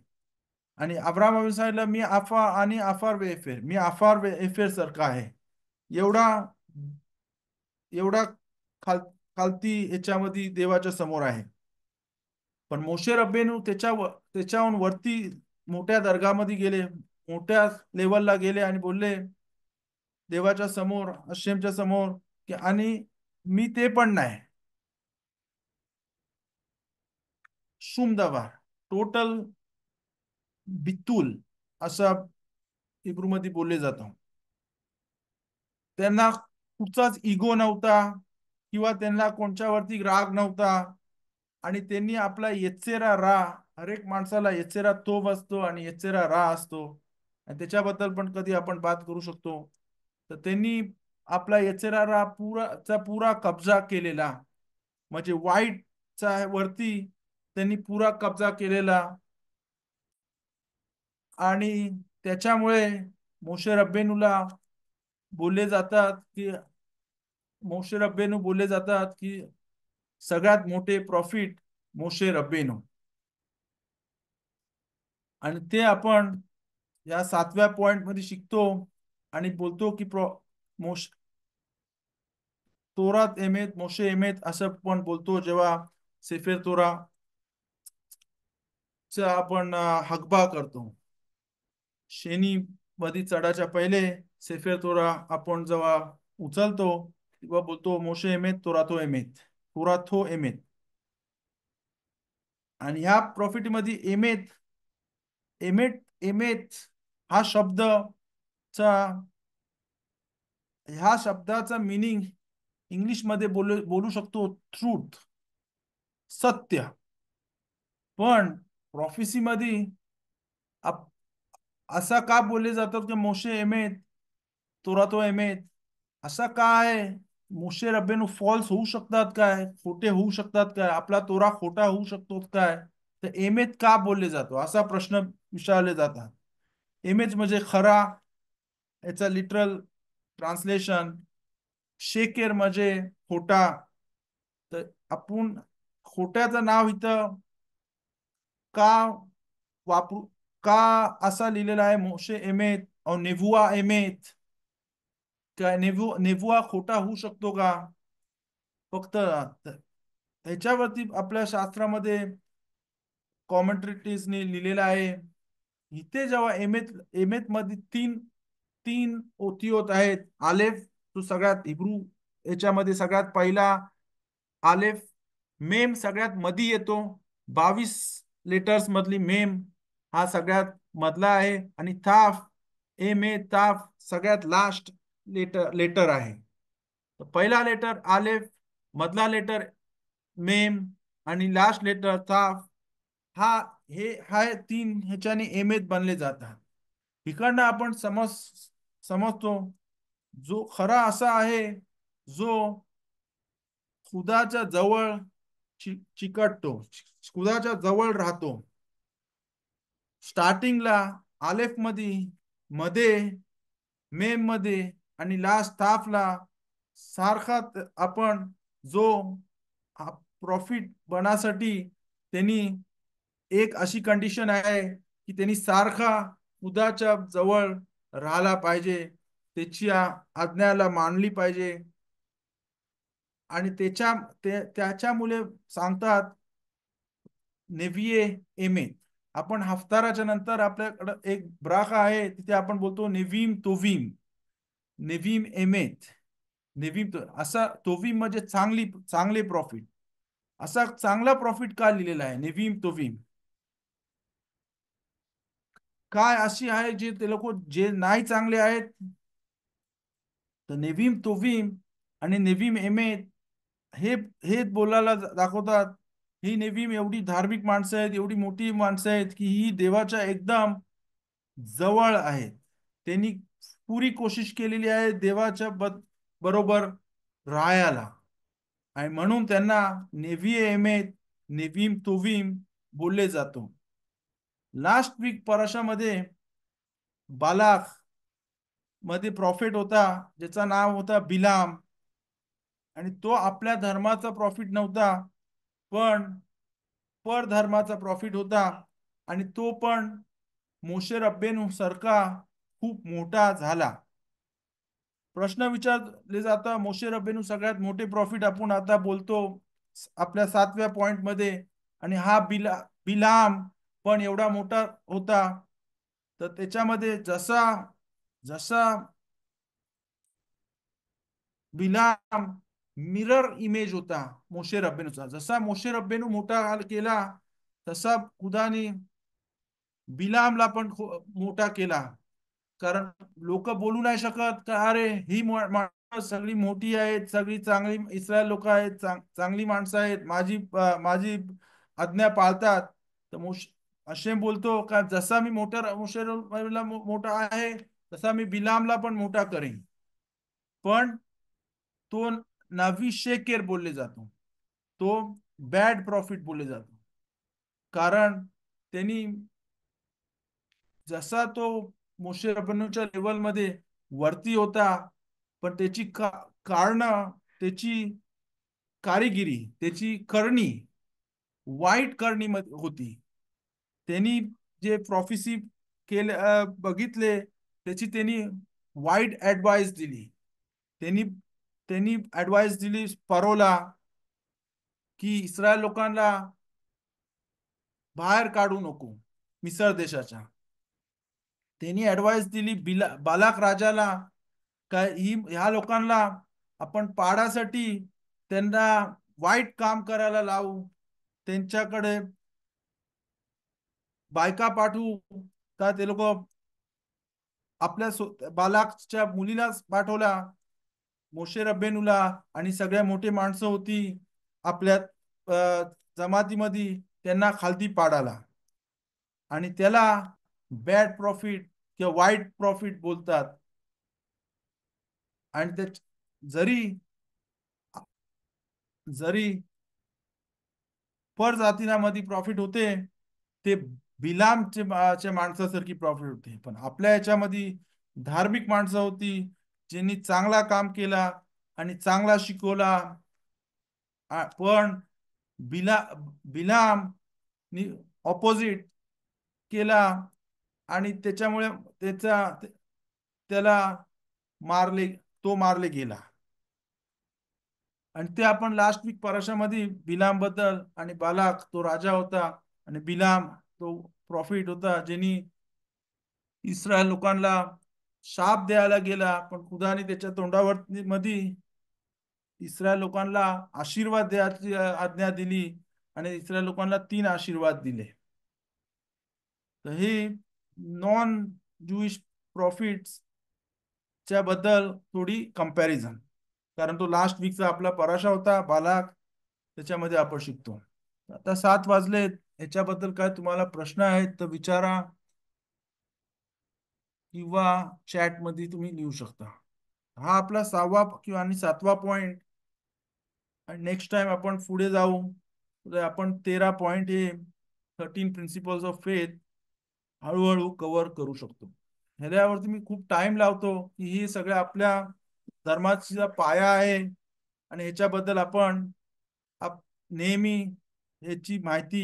आणि अब्राहम सांगितलं मी अफार वेफेर, मी अफार वेफेर सारखा आहे. एवढा एवढा खाल खालती याच्यामध्ये देवाच्या समोर आहे. पण मोशे रब्बेनू त्याच्याहून वरती मोठ्या दर्गामध्ये गेले, मोठ्या लेवलला गेले आणि बोलले देवाच्या समोर, हशेमच्या समोर की आणि मी ते पण नाही, शुमदवा टोटल बितूल असं हिब्रूमध्ये बोलले जातं. त्यांना कुठचाच इगो नव्हता किंवा त्यांना कोणच्यावरती राग नव्हता. आणि त्यांनी आपला येचेरा रा, हर एक माणसाला येचेरा तोब असतो आणि येचेरा रा असतो, आणि त्याच्याबद्दल पण कधी आपण बात करू शकतो. तर त्यांनी आपला येचेरा रा पुरा कब्जा केलेला, म्हणजे वाईटच्या वरती त्यांनी पुरा कब्जा केलेला. आणि त्याच्यामुळे मोशे रब्बेनूला बोलले जातात की मोशे रब्बेनू बोलले जातात की सगळ्यात मोठे प्रॉफिट मोशे रब्बेनू. आणि ते आपण या 7व्या पॉइंट मध्ये शिकतो आणि बोलतो की मोश तोरात एमेत मोशे एमेत असं पण बोलतो जेव्हा सेफेर तोरा चा आपण हकबा करतो. शेनी मध्ये चढाच्या पहिले सेफेर तोरा आपण जेव्हा उचलतो तेव्हा बोलतो मोशे एमेत तोरातो एमेत, तोराथो एमेत. आणि ह्या प्रॉफिट मध्ये एमेत एमेट एमेत हा शब्दचा ह्या शब्दाचा मिनिंग इंग्लिश मध्ये बोलू शकतो ट्रूथ, सत्य. पण प्रॉफेसी मध्ये असा का बोलले जातात की मोशे एमेत तोरातो एमेत, असा काय? मोशे रब्बेनू फॉल्स होऊ शकतात काय, खोटे होऊ शकतात काय, आपला तोरा खोटा होऊ शकतो काय? तर एमेत का बोलले जातो असा प्रश्न विचारले जातात. एमेज म्हणजे खरा, याचा लिटरल ट्रान्सलेशन. शेकेर म्हणजे खोटा. तर आपण खोट्याचं नाव इथं का वापरू, का असा लिहिलेला आहे मोशे एमेत और नेबुआ एमेत? काय नेबुआ खोटा होऊ शकतो का? फक्त ह्याच्यावरती आपल्या शास्त्रामध्ये कॉमेंट्रेटर्सनी लिहिलेला आहे. इथे जेव्हा एमेत मध्ये तीन तीन ओतियोत आहेत. आलेफ तो सगळ्यात हिब्रू याच्यामध्ये सगळ्यात पहिला आलेफ. मेम सगळ्यात मधी येतो. 22 लेटर्स मधली मेम हा सगळ्यात मधला आहे. आणि थाफ ताफ सगळ्यात लास्ट लेटर आहे. पहिला लेटर आलेफ, मधला लेटर मेम आणि लास्ट लेटर ताफ. हा हा तीन ह्याच्याने एमेत बनले जातात. इकडनं आपण समजतो जो खरा असा आहे जो खुदाच्या जवळ चिकटतो, खुदाच्या जवळ राहतो. स्टार्टिंगला आलेफ मध्ये मेम मध्ये आणि लास्ट ताफला सारखा आपण जो प्रॉफिट बनासाठी त्यांनी एक अशी कंडिशन आहे की त्यांनी सारखा खुदाच्या जवळ राहायला पाहिजे, त्याची आज्ञाला मानली पाहिजे. आणि त्याच्यामुळे सांगतात नेव्हिये एमेत. आपण हफ्ताराच्या नंतर आपल्याकडे एक ब्राख आहे, तिथे आपण बोलतो नेव्हिम तोविम, नेव्हिम एमेत. असा तोविम म्हणजे चांगले प्रॉफिट. असा चांगला प्रॉफिट का लिहिलेला आहे नेव्हिम तोविम? काय अशी आहे जे ते लोक जे नाही चांगले आहेत? तर नेव्हिम तोविम आणि नेव्हिम एमेत हे हे बोलायला दाखवतात ही नेव्हिम एवढी धार्मिक माणसं आहेत, एवढी मोठी माणसं आहेत की ही देवाच्या एकदम जवळ आहेत. त्यांनी पुरी कोशिश केलेली आहे देवाच्या बरोबर राहायला. आणि म्हणून त्यांना नेव्हिये एमेत, नेव्हिम तोविम बोलले जातो. लास्ट वीक परशामध्ये बालाक मध्ये प्रॉफिट होता ज्याचं नाव होता बिलाम. आणि तो आपल्या धर्माचा प्रॉफिट नव्हता, पण परधर्माचा प्रॉफिट होता. आणि तो पण मोशे रब्बेनु सारखा खूप मोठा झाला. प्रश्न विचारले जाता मोशे रब्बेनु सगळ्यात मोठे प्रॉफिट आपण आता बोलतो आपल्या 7व्या पॉइंट मध्ये. आणि हा बिलाम पण एवढा मोठा होता. तर त्याच्यामध्ये जसा जसा बिलाम मिरर इमेज होता मोशे रब्बेनुचा, जसा मोशे रब्बेनु मोठा केला तसा खुदाने बिलामला पण मोठा केला. कारण लोक बोलू नाही शकत का अरे ही माणसं सगळी मोठी आहेत, सगळी चांगली इस्रायल लोक आहेत, चांगली माणसं आहेत, माझी आज्ञा पाळतात. तर अशेम बोलतो का जसा मी मोठा आहे तसा मी बिलामला पण मोठा करेन. पण तो नावी शेकेर बोलले जातो, तो बॅड प्रॉफिट बोलले जातो. कारण त्यांनी जसा तो मोशे रब्बेनूच्या लेवलमध्ये वरती होता, पण त्याची कारण त्याची कारिगिरी, त्याची करणी वाईट करणी होती. त्यांनी जे प्रॉफिसी केले बघितले त्याची त्यांनी वाईट ऍडवाइस दिली. त्यांनी त्यांनी ऍडवाइस दिली परोला की इस्रायल लोकांना बाहेर काढू नको मिसर देशाच्या. त्यांनी ऍडवाइस दिली बालाक राजाला का ह्या लोकांना आपण पाडासाठी त्यांना वाईट काम करायला लावू, त्यांच्याकडे बायका पाठवू का ते लोक आपल्या बालाकच्या मुलीलाच पाठवला मोशे रब्बेनुला. आणि सगळ्या मोठी माणसं होती आपल्या जमातीमध्ये, त्यांना खालती पाडाला. आणि त्याला बॅड प्रॉफिट किंवा वाईट प्रॉफिट बोलतात. आणि ते जरी जरी परजातींमध्ये प्रॉफिट होते ते बिलामच्या माणसासारखी प्रॉफिट होते. पण आपल्या याच्यामध्ये धार्मिक माणसं होती ज्यांनी चांगला काम केला आणि चांगला शिकवला. पण बिलाम ऑपोजिट केला आणि त्याच्यामुळे त्याला मारले तो मारले गेला. आणि ते आपण लास्ट वीक परशामध्ये बिलाम बद्दल आणि बालाक तो राजा होता आणि बिलाम तो प्रॉफिट होता, ज्यांनी इस्रायल लोकांना शाप द्यायला गेला, पण खुदाने त्याच्या तोंडावर मध्ये इस्रायल लोकांना आशीर्वाद द्यायची आज्ञा दिली आणि इस्रायल लोकांना 3 आशीर्वाद दिले. तर हे नॉन ज्युइश प्रॉफिट्स च्या बद्दल थोडी कंपॅरिझन, कारण तो लास्ट वीकचा आपला पराशा होता बालाक, त्याच्यामध्ये आपण शिकतो. आता 7 वाजले, याच्याबद्दल काय तुम्हाला प्रश्न आहेत तर विचारा किंवा चॅट मध्ये तुम्ही लिहू शकता. हा आपला 6वा किंवा आणि 7वा पॉइंट, आणि नेक्स्ट टाइम आपण पुढे जाऊ तर आपण 13 पॉइंट हे 13 प्रिन्सिपल्स ऑफ फेथ हळूहळू कव्हर करू शकतो. ह्याच्यावरती मी खूप टाइम लावतो की ही सगळ्या आपल्या धर्माचा पाया आहे आणि ह्याच्याबद्दल आपण नेहमी ह्याची माहिती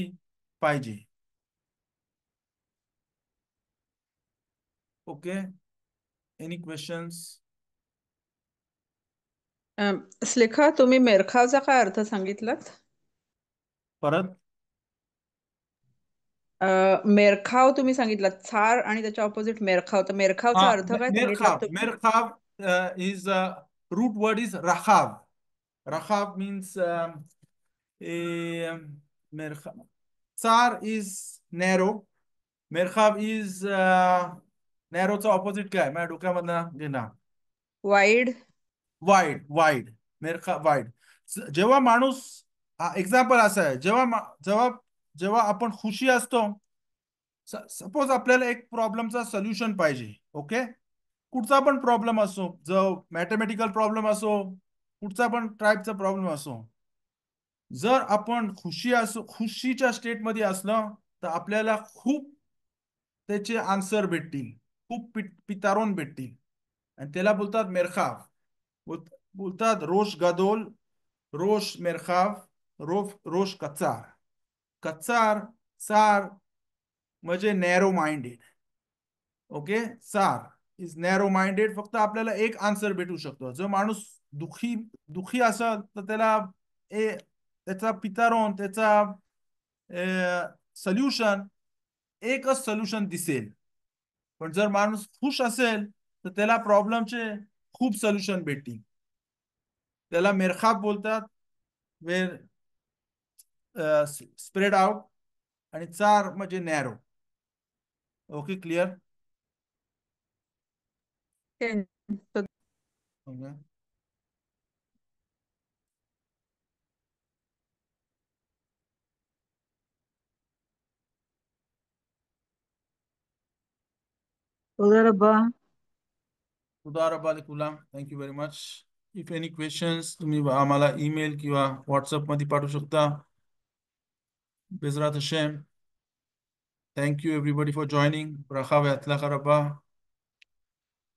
पाहिजे. Okay, any questions? स्लेखा, तुम्ही मेरखावचा काय अर्थ सांगितलात? परत मेरखाव तुम्ही सांगितलात, छार आणि त्याच्या ऑपोजिट मेरखाव, तर मेरखावचा अर्थ काय सांगितलात मेरखाव. तुम्ही? मेरखाव is root word is rachav. Rachav means merchav. Tsar is narrow. Merchav is narrow चा ऑपोजिट काय माझ्या डोक्यामधनं घेणार? वाईड. वाईड. वाईड, मेरखा वाईड. जेव्हा माणूस, एक्झाम्पल असं आहे, जेव्हा जेव्हा आपण खुशी असतो, सपोज आपल्याला एक प्रॉब्लेमचा सोल्युशन पाहिजे, ओके, कुठचा पण प्रॉब्लेम असो, जो मॅथमॅटिकल प्रॉब्लेम असो, कुठचा पण टाईपचा प्रॉब्लेम असो, जर आपण खुशीच्या स्टेटमध्ये असलं तर आपल्याला खूप त्याचे आन्सर भेटतील, खूप पितारोन भेटतील, आणि त्याला बोलतात मेरखाव. बोलतात रोष गदोल, रोष मेरखाव, रोष कचार. कचार सार म्हणजे नॅरो माइंडेड. ओके, सार इज नॅरो माइंडेड. फक्त आपल्याला एक आन्सर भेटू शकतो. जो माणूस दुखी असेल तर त्याचा पितारोन, त्याचा सोल्युशन, एकच सोल्युशन दिसेल. पण जर माणूस खुश असेल तर त्याला प्रॉब्लेमचे खूप सोल्युशन भेटतील. त्याला मेरखाब बोलतात, वेर स्प्रेड आउट, आणि चार म्हणजे नॅरो. Okay, clear? Okay. תודה רבה. तोदा रब्बा लेकुलाम. Thank you very much. If any questions तुम्ही आम्हाला ईमेल किंवा व्हॉट्सअप मध्ये पाठवू शकता. बेजरात Hashem. Thank you everybody for joining. Bracha ve'atzlacha rabba.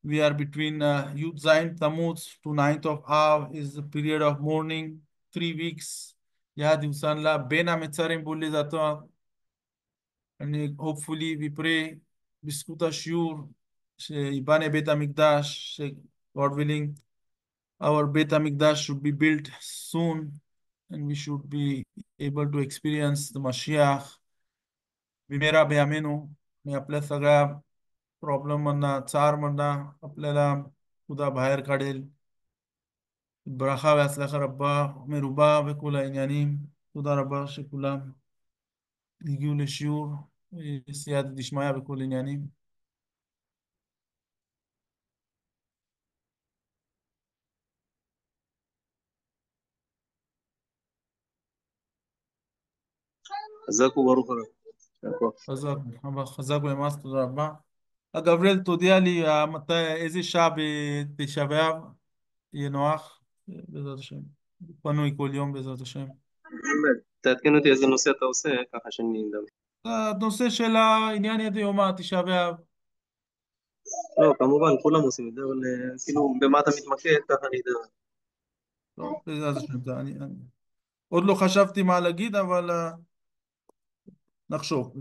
We are between Yud Zayin Tammuz to 9th of Av is the period of mourning, 3 weeks. या दिवसांना बेन आमेचारिम बोलले जातात. आणि hopefully we pray biskuta shiur ibane Bet HaMikdash, God willing, our Bet HaMikdash should be built soon and we should be able to experience the Mashiach बिमेरा बेआमेनो. मी आपल्या सगळ्या problem मधना, चार मधना आपल्याला खुदा बाहेर काढेल. ברכה והצלחה רבה מרובה בכל העניינים. תודה רבה שכולם הגיעו לשיעור, סייעתא דשמיא בכל עניינים. חזק וברוך הבא. חזק ומאמץ, תודה רבה. גבריאל, תודיע לי איזה שעה בתשעה באב יהיה נוח, בעזרת השם. פנוי כל יום בעזרת השם. תעדכן אותי איזה נושא אתה עושה, ככה שאני אדע. הנושא של העניין ידי יומא, תשעה באב. לא, כמובן, כולם עושים את זה, אבל כאילו, במה אתה מתמקד, ככה אני אדע. לא, בעזרת השם. עוד לא חשבתי מה להגיד, אבל נחשוב.